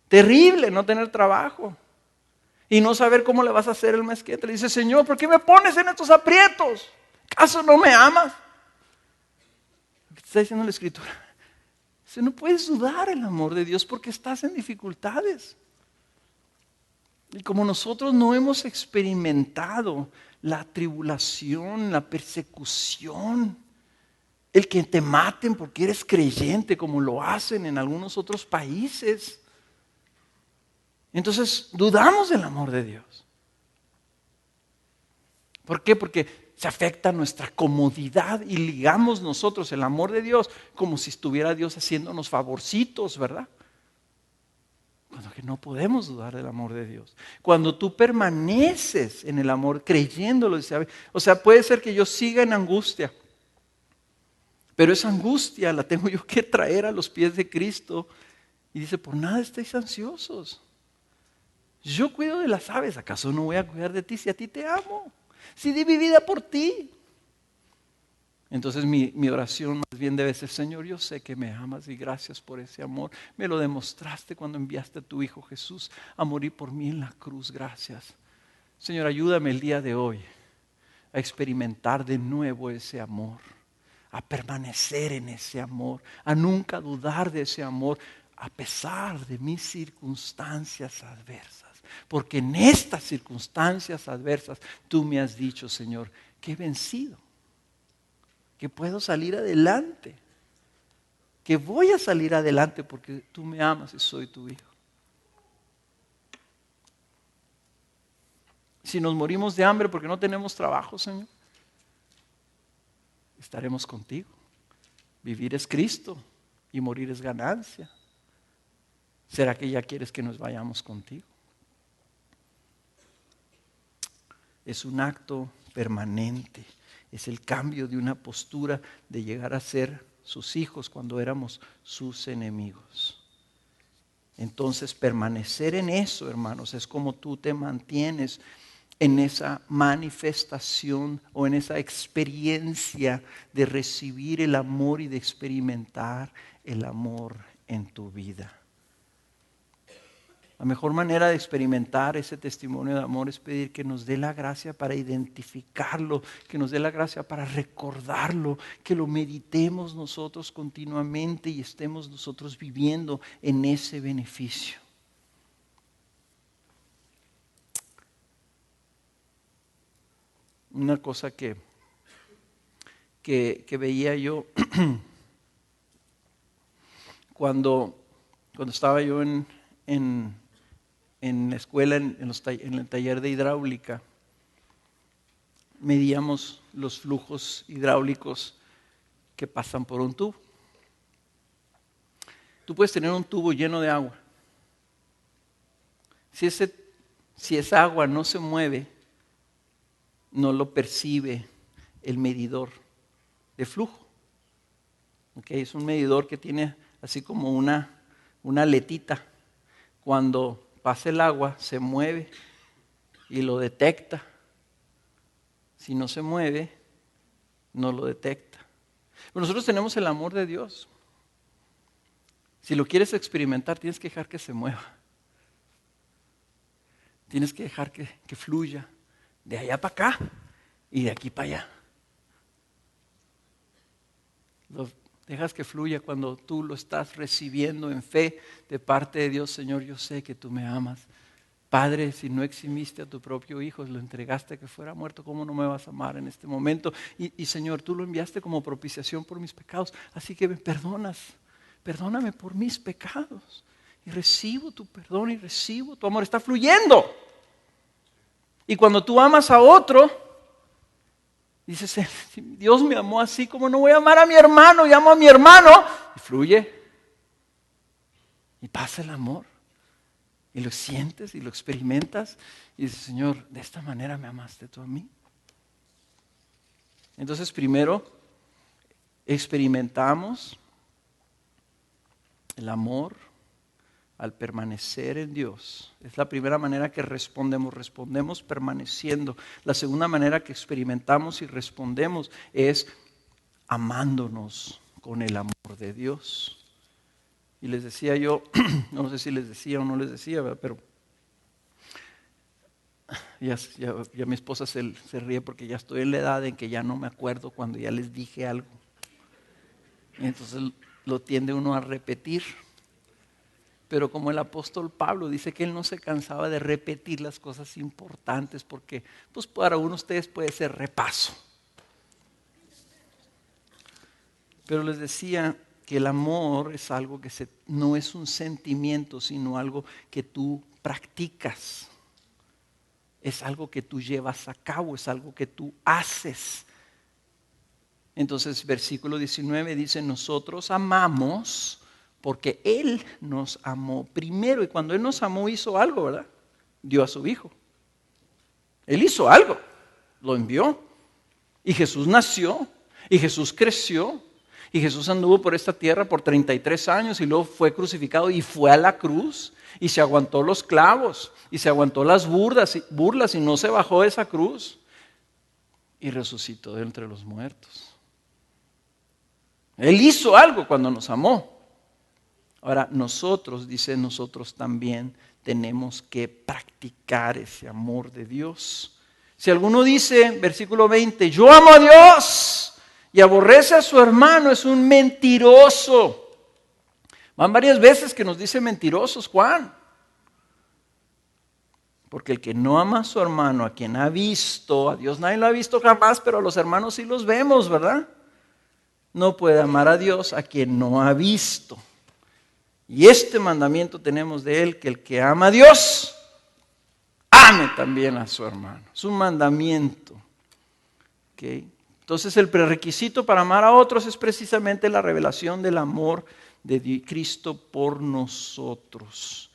Terrible no tener trabajo. Y no saber cómo le vas a hacer el mes que entra. Le dice, Señor, ¿por qué me pones en estos aprietos? ¿Acaso no me amas? Lo que te está diciendo la Escritura. Dice, no puedes dudar el amor de Dios porque estás en dificultades. Y como nosotros no hemos experimentado la tribulación, la persecución, el que te maten porque eres creyente, como lo hacen en algunos otros países, entonces dudamos del amor de Dios. ¿Por qué? Porque se afecta nuestra comodidad y ligamos nosotros el amor de Dios como si estuviera Dios haciéndonos favorcitos, ¿verdad? Cuando que no podemos dudar del amor de Dios. Cuando tú permaneces en el amor, creyéndolo, o sea, puede ser que yo siga en angustia, pero esa angustia la tengo yo que traer a los pies de Cristo. Y dice, por nada estéis ansiosos. Yo cuido de las aves, ¿acaso no voy a cuidar de ti si a ti te amo? Si di mi vida por ti. Entonces mi oración más bien debe ser, Señor, yo sé que me amas y gracias por ese amor. Me lo demostraste cuando enviaste a tu Hijo Jesús a morir por mí en la cruz, gracias. Señor, ayúdame el día de hoy a experimentar de nuevo ese amor, a permanecer en ese amor, a nunca dudar de ese amor, a pesar de mis circunstancias adversas. Porque en estas circunstancias adversas tú me has dicho, Señor, que he vencido, que puedo salir adelante, que voy a salir adelante porque tú me amas y soy tu hijo. Si nos morimos de hambre porque no tenemos trabajo, Señor, estaremos contigo. Vivir es Cristo y morir es ganancia. ¿Será que ya quieres que nos vayamos contigo? Es un acto permanente. Es el cambio de una postura de llegar a ser sus hijos cuando éramos sus enemigos. Entonces, permanecer en eso, hermanos, es como tú te mantienes en esa manifestación o en esa experiencia de recibir el amor y de experimentar el amor en tu vida. La mejor manera de experimentar ese testimonio de amor es pedir que nos dé la gracia para identificarlo, que nos dé la gracia para recordarlo, que lo meditemos nosotros continuamente y estemos nosotros viviendo en ese beneficio. Una cosa que veía yo cuando estaba yo en la escuela, en el taller de hidráulica, medíamos los flujos hidráulicos que pasan por un tubo. Tú puedes tener un tubo lleno de agua. Si esa agua no se mueve, no lo percibe el medidor de flujo. ¿Okay? Es un medidor que tiene así como una aletita. Cuando pasa el agua, se mueve y lo detecta. Si no se mueve, no lo detecta. Pero nosotros tenemos el amor de Dios. Si lo quieres experimentar, tienes que dejar que se mueva. Tienes que dejar que fluya de allá para acá y de aquí para allá. Dejas que fluya cuando tú lo estás recibiendo en fe de parte de Dios. Señor, yo sé que tú me amas. Padre, si no eximiste a tu propio Hijo, lo entregaste que fuera muerto, ¿cómo no me vas a amar en este momento? Y Señor, tú lo enviaste como propiciación por mis pecados, así que me perdonas. Perdóname por mis pecados. Y recibo tu perdón y recibo tu amor. Está fluyendo. Y cuando tú amas a otro, dices, si Dios me amó así, ¿cómo no voy a amar a mi hermano? Y amo a mi hermano. Y fluye. Y pasa el amor. Y lo sientes y lo experimentas. Y dices, Señor, de esta manera me amaste tú a mí. Entonces, primero, experimentamos el amor al permanecer en Dios. Es la primera manera que respondemos. Respondemos permaneciendo. La segunda manera que experimentamos y respondemos es amándonos con el amor de Dios. Y les decía yo, no sé si les decía o no les decía, ¿verdad? Pero ya mi esposa se ríe porque ya estoy en la edad en que ya no me acuerdo cuando ya les dije algo. Y entonces lo tiende uno a repetir. Pero como el apóstol Pablo dice que él no se cansaba de repetir las cosas importantes porque pues para uno de ustedes puede ser repaso. Pero les decía que el amor es algo que no es un sentimiento, sino algo que tú practicas. Es algo que tú llevas a cabo, es algo que tú haces. Entonces, versículo 19 dice, nosotros amamos porque Él nos amó primero. Y cuando Él nos amó, hizo algo, ¿verdad? Dio a su Hijo. Él hizo algo, lo envió. Y Jesús nació, y Jesús creció. Y Jesús anduvo por esta tierra por 33 años y luego fue crucificado y fue a la cruz y se aguantó los clavos y se aguantó las burlas y no se bajó de esa cruz y resucitó de entre los muertos. Él hizo algo cuando nos amó. Ahora nosotros también tenemos que practicar ese amor de Dios. Si alguno dice, versículo 20, yo amo a Dios y aborrece a su hermano, es un mentiroso. Van varias veces que nos dice mentirosos, Juan. Porque el que no ama a su hermano, a quien ha visto, a Dios nadie lo ha visto jamás, pero a los hermanos sí los vemos, ¿verdad? No puede amar a Dios a quien no ha visto. Y este mandamiento tenemos de él, que el que ama a Dios, ame también a su hermano. Es un mandamiento. ¿Okay? Entonces el prerequisito para amar a otros es precisamente la revelación del amor de Cristo por nosotros.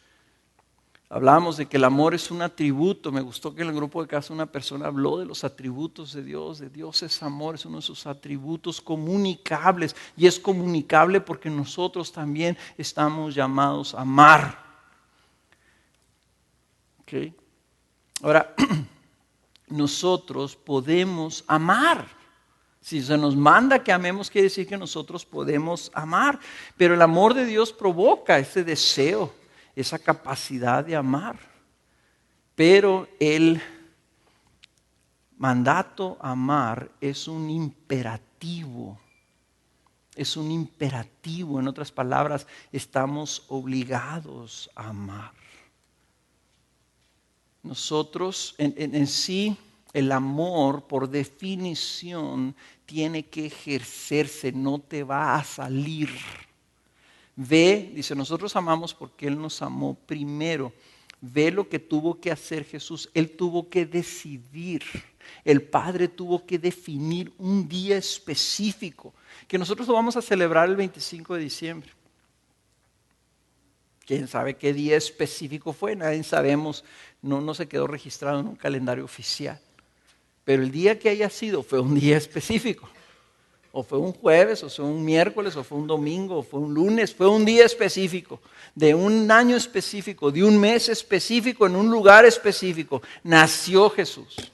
Hablábamos de que el amor es un atributo. Me gustó que en el grupo de casa una persona habló de los atributos de Dios. De Dios es amor, es uno de sus atributos comunicables. Y es comunicable porque nosotros también estamos llamados a amar. ¿Okay? Ahora, nosotros podemos amar. Si se nos manda que amemos, quiere decir que nosotros podemos amar. Pero el amor de Dios provoca ese deseo, esa capacidad de amar. Pero el mandato a amar es un imperativo. Es un imperativo. En otras palabras, estamos obligados a amar. Nosotros en sí, el amor por definición tiene que ejercerse, no te va a salir. Ve, dice, nosotros amamos porque Él nos amó primero. Ve lo que tuvo que hacer Jesús. Él tuvo que decidir. El Padre tuvo que definir un día específico, que nosotros lo vamos a celebrar el 25 de diciembre. ¿Quién sabe qué día específico fue? Nadie sabemos, no se quedó registrado en un calendario oficial. Pero el día que haya sido fue un día específico. O fue un jueves, o fue un miércoles, o fue un domingo, o fue un lunes. Fue un día específico, de un año específico, de un mes específico, en un lugar específico. Nació Jesús.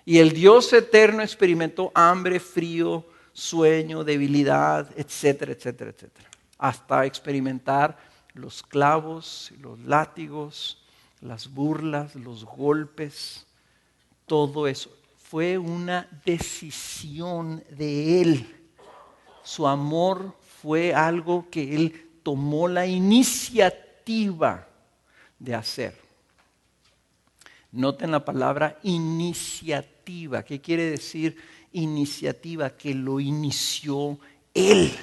Y el Dios eterno experimentó hambre, frío, sueño, debilidad, etcétera, etcétera, etcétera. Hasta experimentar los clavos, los látigos, las burlas, los golpes, todo eso. Fue una decisión de Él. Su amor fue algo que Él tomó la iniciativa de hacer. Noten la palabra iniciativa. ¿Qué quiere decir iniciativa? Que lo inició Él.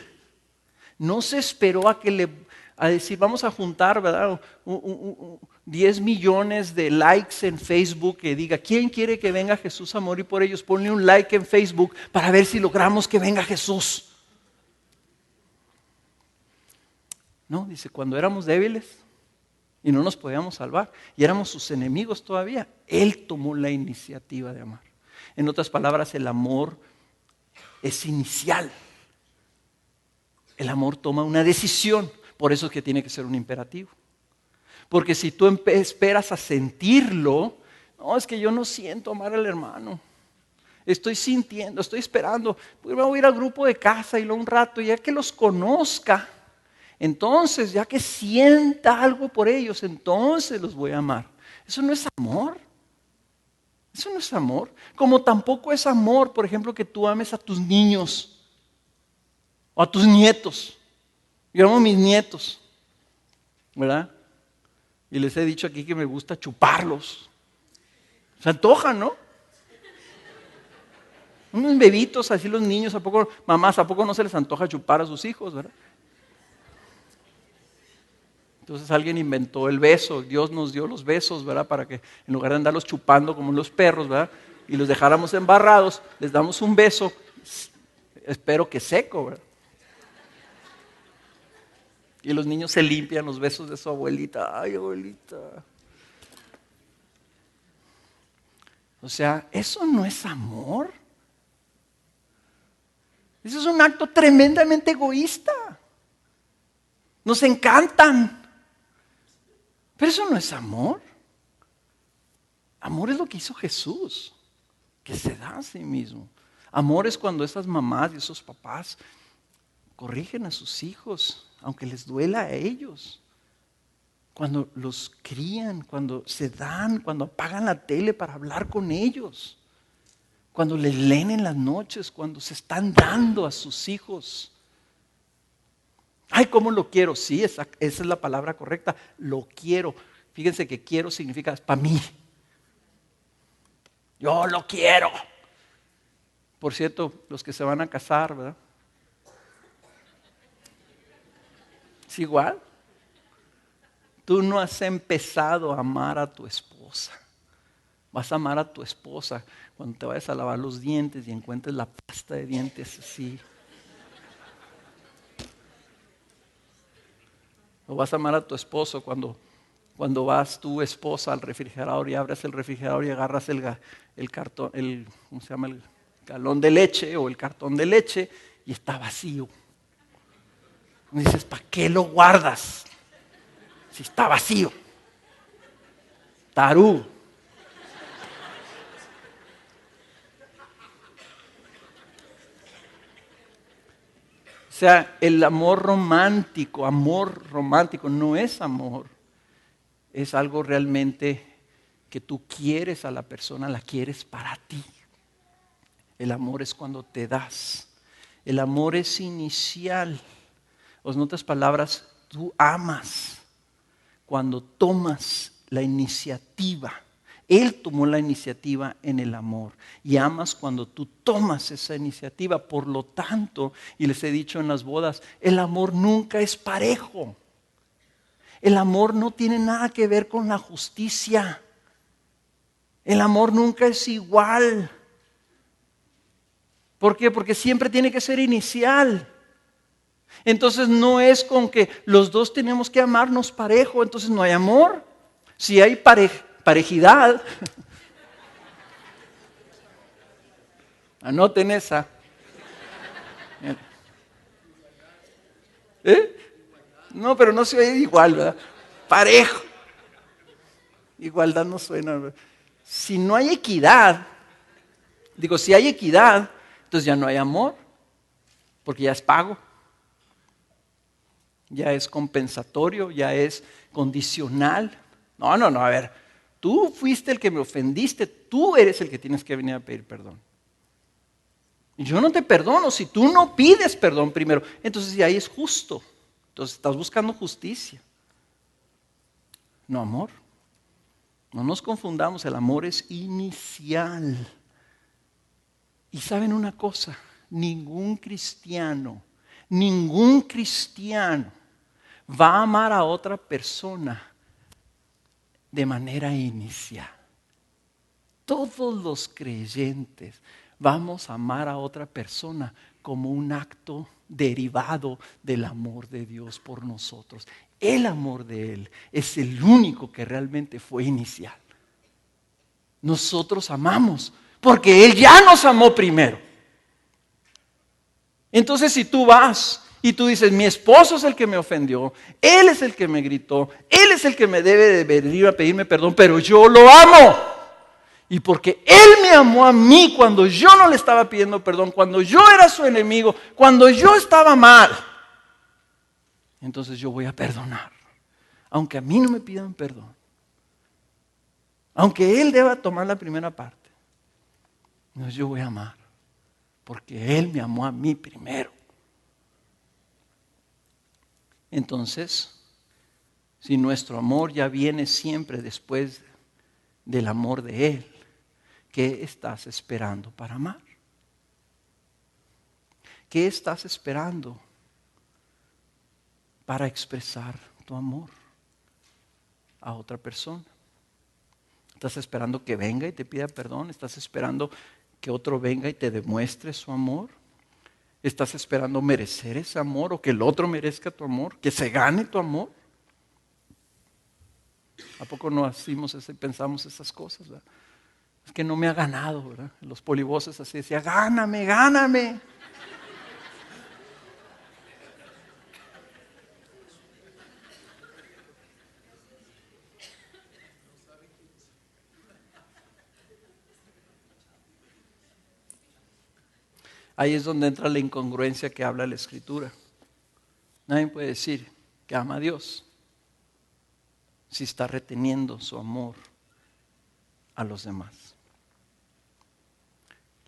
No se esperó a decir, vamos a juntar, ¿verdad? 10 millones de likes en Facebook que diga, ¿quién quiere que venga Jesús a morir por ellos? Ponle un like en Facebook para ver si logramos que venga Jesús. No, dice, cuando éramos débiles y no nos podíamos salvar y éramos sus enemigos todavía, Él tomó la iniciativa de amar. En otras palabras, el amor es inicial. El amor toma una decisión, por eso es que tiene que ser un imperativo. Porque si tú esperas a sentirlo, no, es que yo no siento amar al hermano. Estoy sintiendo, estoy esperando. Pues voy a ir al grupo de casa y luego un rato, ya que los conozca, entonces ya que sienta algo por ellos, entonces los voy a amar. Eso no es amor. Eso no es amor. Como tampoco es amor, por ejemplo, que tú ames a tus niños o a tus nietos. Yo amo a mis nietos, ¿verdad? Y les he dicho aquí que me gusta chuparlos. Se antojan, ¿no? Unos bebitos, así los niños, mamás, ¿a poco no se les antoja chupar a sus hijos, verdad? Entonces alguien inventó el beso, Dios nos dio los besos, ¿verdad? Para que en lugar de andarlos chupando como los perros, ¿verdad? Y los dejáramos embarrados, les damos un beso, espero que seco, ¿verdad? Y los niños se limpian los besos de su abuelita. Ay, abuelita. O sea, eso no es amor. Eso es un acto tremendamente egoísta. Nos encantan. Pero eso no es amor. Amor es lo que hizo Jesús, que se da a sí mismo. Amor es cuando esas mamás y esos papás corrigen a sus hijos, aunque les duela a ellos. Cuando los crían, cuando se dan, cuando apagan la tele para hablar con ellos. Cuando les leen en las noches, cuando se están dando a sus hijos. Ay, ¿cómo lo quiero? Sí, esa es la palabra correcta. Lo quiero. Fíjense que quiero significa es para mí. Yo lo quiero. Por cierto, los que se van a casar, ¿verdad? ¿Es igual? Tú no has empezado a amar a tu esposa. Vas a amar a tu esposa cuando te vayas a lavar los dientes y encuentres la pasta de dientes así. O vas a amar a tu esposo cuando vas tu esposa al refrigerador y abres el refrigerador y agarras el cartón, ¿cómo se llama? El galón de leche o el cartón de leche y está vacío. Y dices, ¿para qué lo guardas? Si está vacío. Tarugo. O sea, el amor romántico no es amor. Es algo realmente que tú quieres a la persona, la quieres para ti. El amor es cuando te das. El amor es inicial. O en otras palabras, tú amas cuando tomas la iniciativa. Él tomó la iniciativa en el amor y amas cuando tú tomas esa iniciativa. Por lo tanto, y les he dicho en las bodas, el amor nunca es parejo. El amor no tiene nada que ver con la justicia. El amor nunca es igual. ¿Por qué? Porque siempre tiene que ser inicial. Entonces no es con que los dos tenemos que amarnos parejo, entonces no hay amor. Si hay parejidad, anoten esa. No, pero no se oye igual, ¿verdad? Parejo. Igualdad no suena, ¿verdad? Si no hay equidad, si hay equidad, entonces ya no hay amor, porque ya es pago. Ya es compensatorio, ya es condicional. No, a ver, tú fuiste el que me ofendiste, tú eres el que tienes que venir a pedir perdón. Yo no te perdono si tú no pides perdón primero. Entonces, si ahí es justo. Entonces, estás buscando justicia. No amor. No nos confundamos, el amor es inicial. Y saben una cosa, ningún cristiano va a amar a otra persona de manera inicial. Todos los creyentes vamos a amar a otra persona como un acto derivado del amor de Dios por nosotros. El amor de Él es el único que realmente fue inicial. Nosotros amamos porque Él ya nos amó primero. Entonces, si tú vas y tú dices, mi esposo es el que me ofendió, él es el que me gritó, él es el que me debe de venir a pedirme perdón, pero yo lo amo. Y porque Él me amó a mí cuando yo no le estaba pidiendo perdón, cuando yo era su enemigo, cuando yo estaba mal, entonces yo voy a perdonar. Aunque a mí no me pidan perdón. Aunque Él deba tomar la primera parte. Entonces yo voy a amar. Porque Él me amó a mí primero. Entonces, si nuestro amor ya viene siempre después del amor de Él, ¿qué estás esperando para amar? ¿Qué estás esperando para expresar tu amor a otra persona? ¿Estás esperando que venga y te pida perdón? ¿Estás esperando que otro venga y te demuestre su amor? ¿Estás esperando merecer ese amor o que el otro merezca tu amor? ¿Que se gane tu amor? ¿A poco no pensamos esas cosas? ¿Verdad? Es que no me ha ganado, ¿verdad? Los polivoces así decían, gáname, gáname. Ahí es donde entra la incongruencia que habla la Escritura. Nadie puede decir que ama a Dios si está reteniendo su amor a los demás.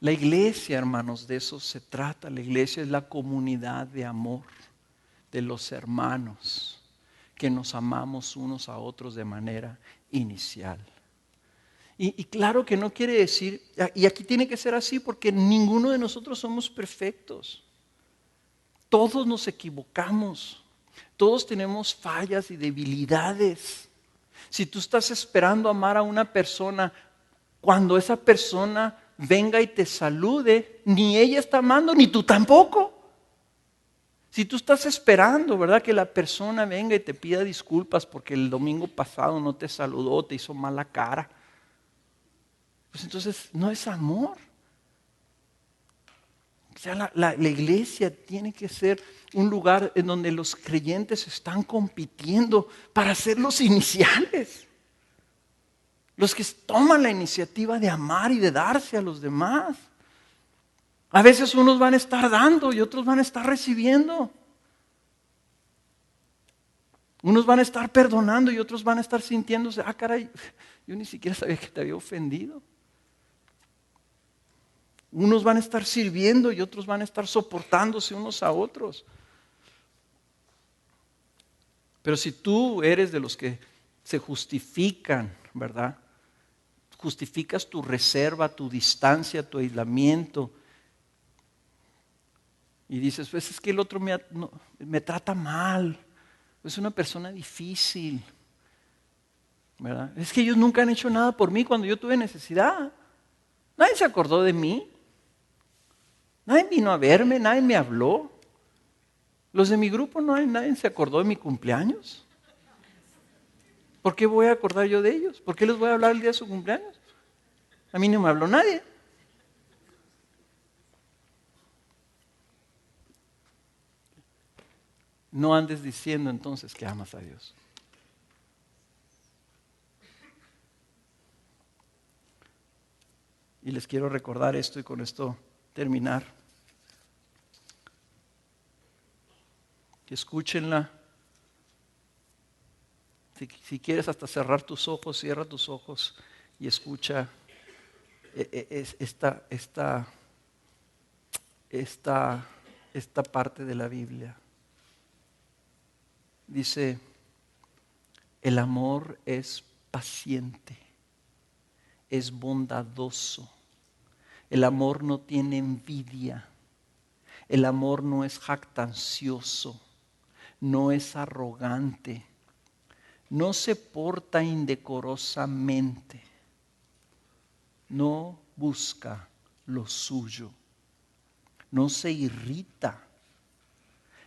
La iglesia, hermanos, de eso se trata. La iglesia es la comunidad de amor de los hermanos que nos amamos unos a otros de manera inicial. Y claro que no quiere decir, y aquí tiene que ser así porque ninguno de nosotros somos perfectos. Todos nos equivocamos. Todos tenemos fallas y debilidades. Si tú estás esperando amar a una persona, cuando esa persona venga y te salude, ni ella está amando, ni tú tampoco. Si tú estás esperando, ¿verdad?, que la persona venga y te pida disculpas porque el domingo pasado no te saludó, te hizo mala cara, pues entonces no es amor. O sea, la iglesia tiene que ser un lugar en donde los creyentes están compitiendo para ser los iniciales. Los que toman la iniciativa de amar y de darse a los demás. A veces unos van a estar dando y otros van a estar recibiendo. Unos van a estar perdonando y otros van a estar sintiéndose, caray, yo ni siquiera sabía que te había ofendido. Unos van a estar sirviendo y otros van a estar soportándose unos a otros. Pero si tú eres de los que se justifican, ¿verdad? Justificas tu reserva, tu distancia, tu aislamiento. Y dices, pues es que el otro me trata mal. Es una persona difícil, ¿verdad? Es que ellos nunca han hecho nada por mí cuando yo tuve necesidad. Nadie se acordó de mí. Nadie vino a verme, nadie me habló. Los de mi grupo, nadie se acordó de mi cumpleaños. ¿Por qué voy a acordar yo de ellos? ¿Por qué les voy a hablar el día de su cumpleaños? A mí no me habló nadie. No andes diciendo entonces que amas a Dios. Y les quiero recordar esto y con esto terminar. Escúchenla. Si quieres hasta cerrar tus ojos, cierra tus ojos y escucha esta esta parte de la Biblia. Dice, el amor es paciente, es bondadoso. El amor no tiene envidia. El amor no es jactancioso, no es arrogante, no se porta indecorosamente, no busca lo suyo, no se irrita,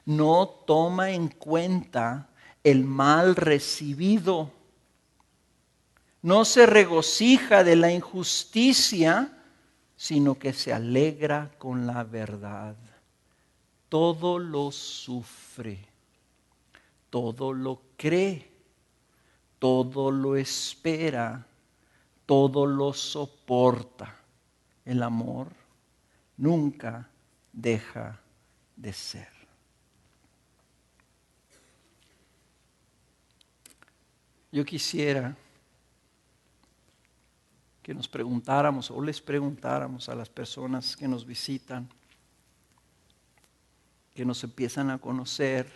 no toma en cuenta el mal recibido, no se regocija de la injusticia, sino que se alegra con la verdad. Todo lo sufre, todo lo cree, todo lo espera, todo lo soporta. El amor nunca deja de ser. Yo quisiera que nos preguntáramos o les preguntáramos a las personas que nos visitan, que nos empiezan a conocer,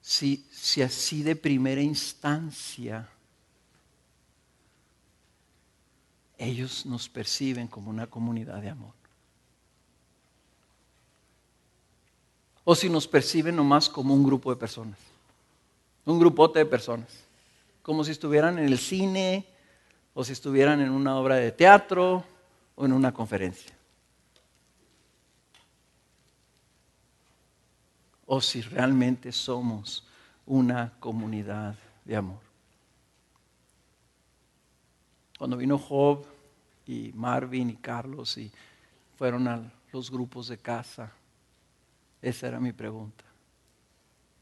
si así de primera instancia ellos nos perciben como una comunidad de amor. O si nos perciben nomás como un grupo de personas, un grupote de personas, como si estuvieran en el cine o si estuvieran en una obra de teatro o en una conferencia. O si realmente somos una comunidad de amor. Cuando vino Job y Marvin y Carlos y fueron a los grupos de casa, esa era mi pregunta.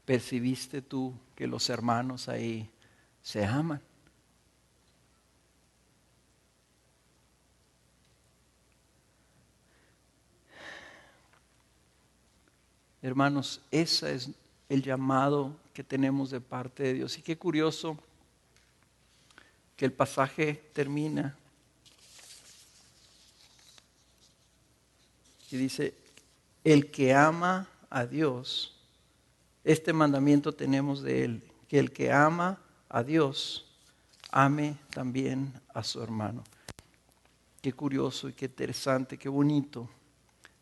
¿Percibiste tú que los hermanos ahí se aman? Hermanos, ese es el llamado que tenemos de parte de Dios. Y qué curioso que el pasaje termina y dice, el que ama a Dios, este mandamiento tenemos de Él, que el que ama a Dios, ame también a su hermano. Qué curioso y qué interesante, qué bonito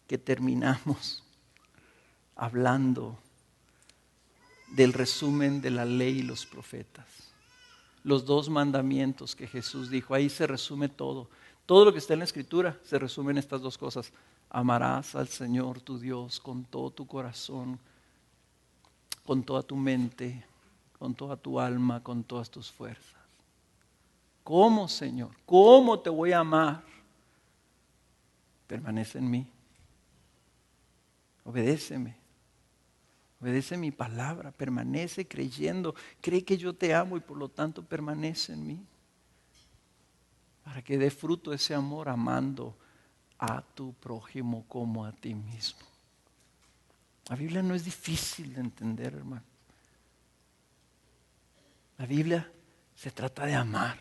que terminamos hablando del resumen de la ley y los profetas. Los 2 mandamientos que Jesús dijo, ahí se resume todo. Todo lo que está en la Escritura se resume en estas 2 cosas. Amarás al Señor tu Dios con todo tu corazón, con toda tu mente, con toda tu alma, con todas tus fuerzas. ¿Cómo, Señor? ¿Cómo te voy a amar? Permanece en mí. Obedéceme. Obedece mi palabra, permanece creyendo, cree que yo te amo y por lo tanto permanece en mí. Para que dé fruto ese amor amando a tu prójimo como a ti mismo. La Biblia no es difícil de entender, hermano. La Biblia se trata de amar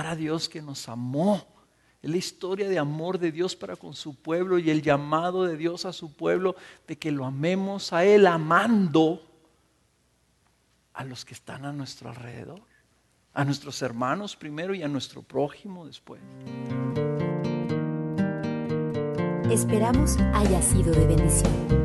a Dios que nos amó. Es la historia de amor de Dios para con su pueblo y el llamado de Dios a su pueblo de que lo amemos a Él amando a los que están a nuestro alrededor, a nuestros hermanos primero y a nuestro prójimo después. Esperamos haya sido de bendición.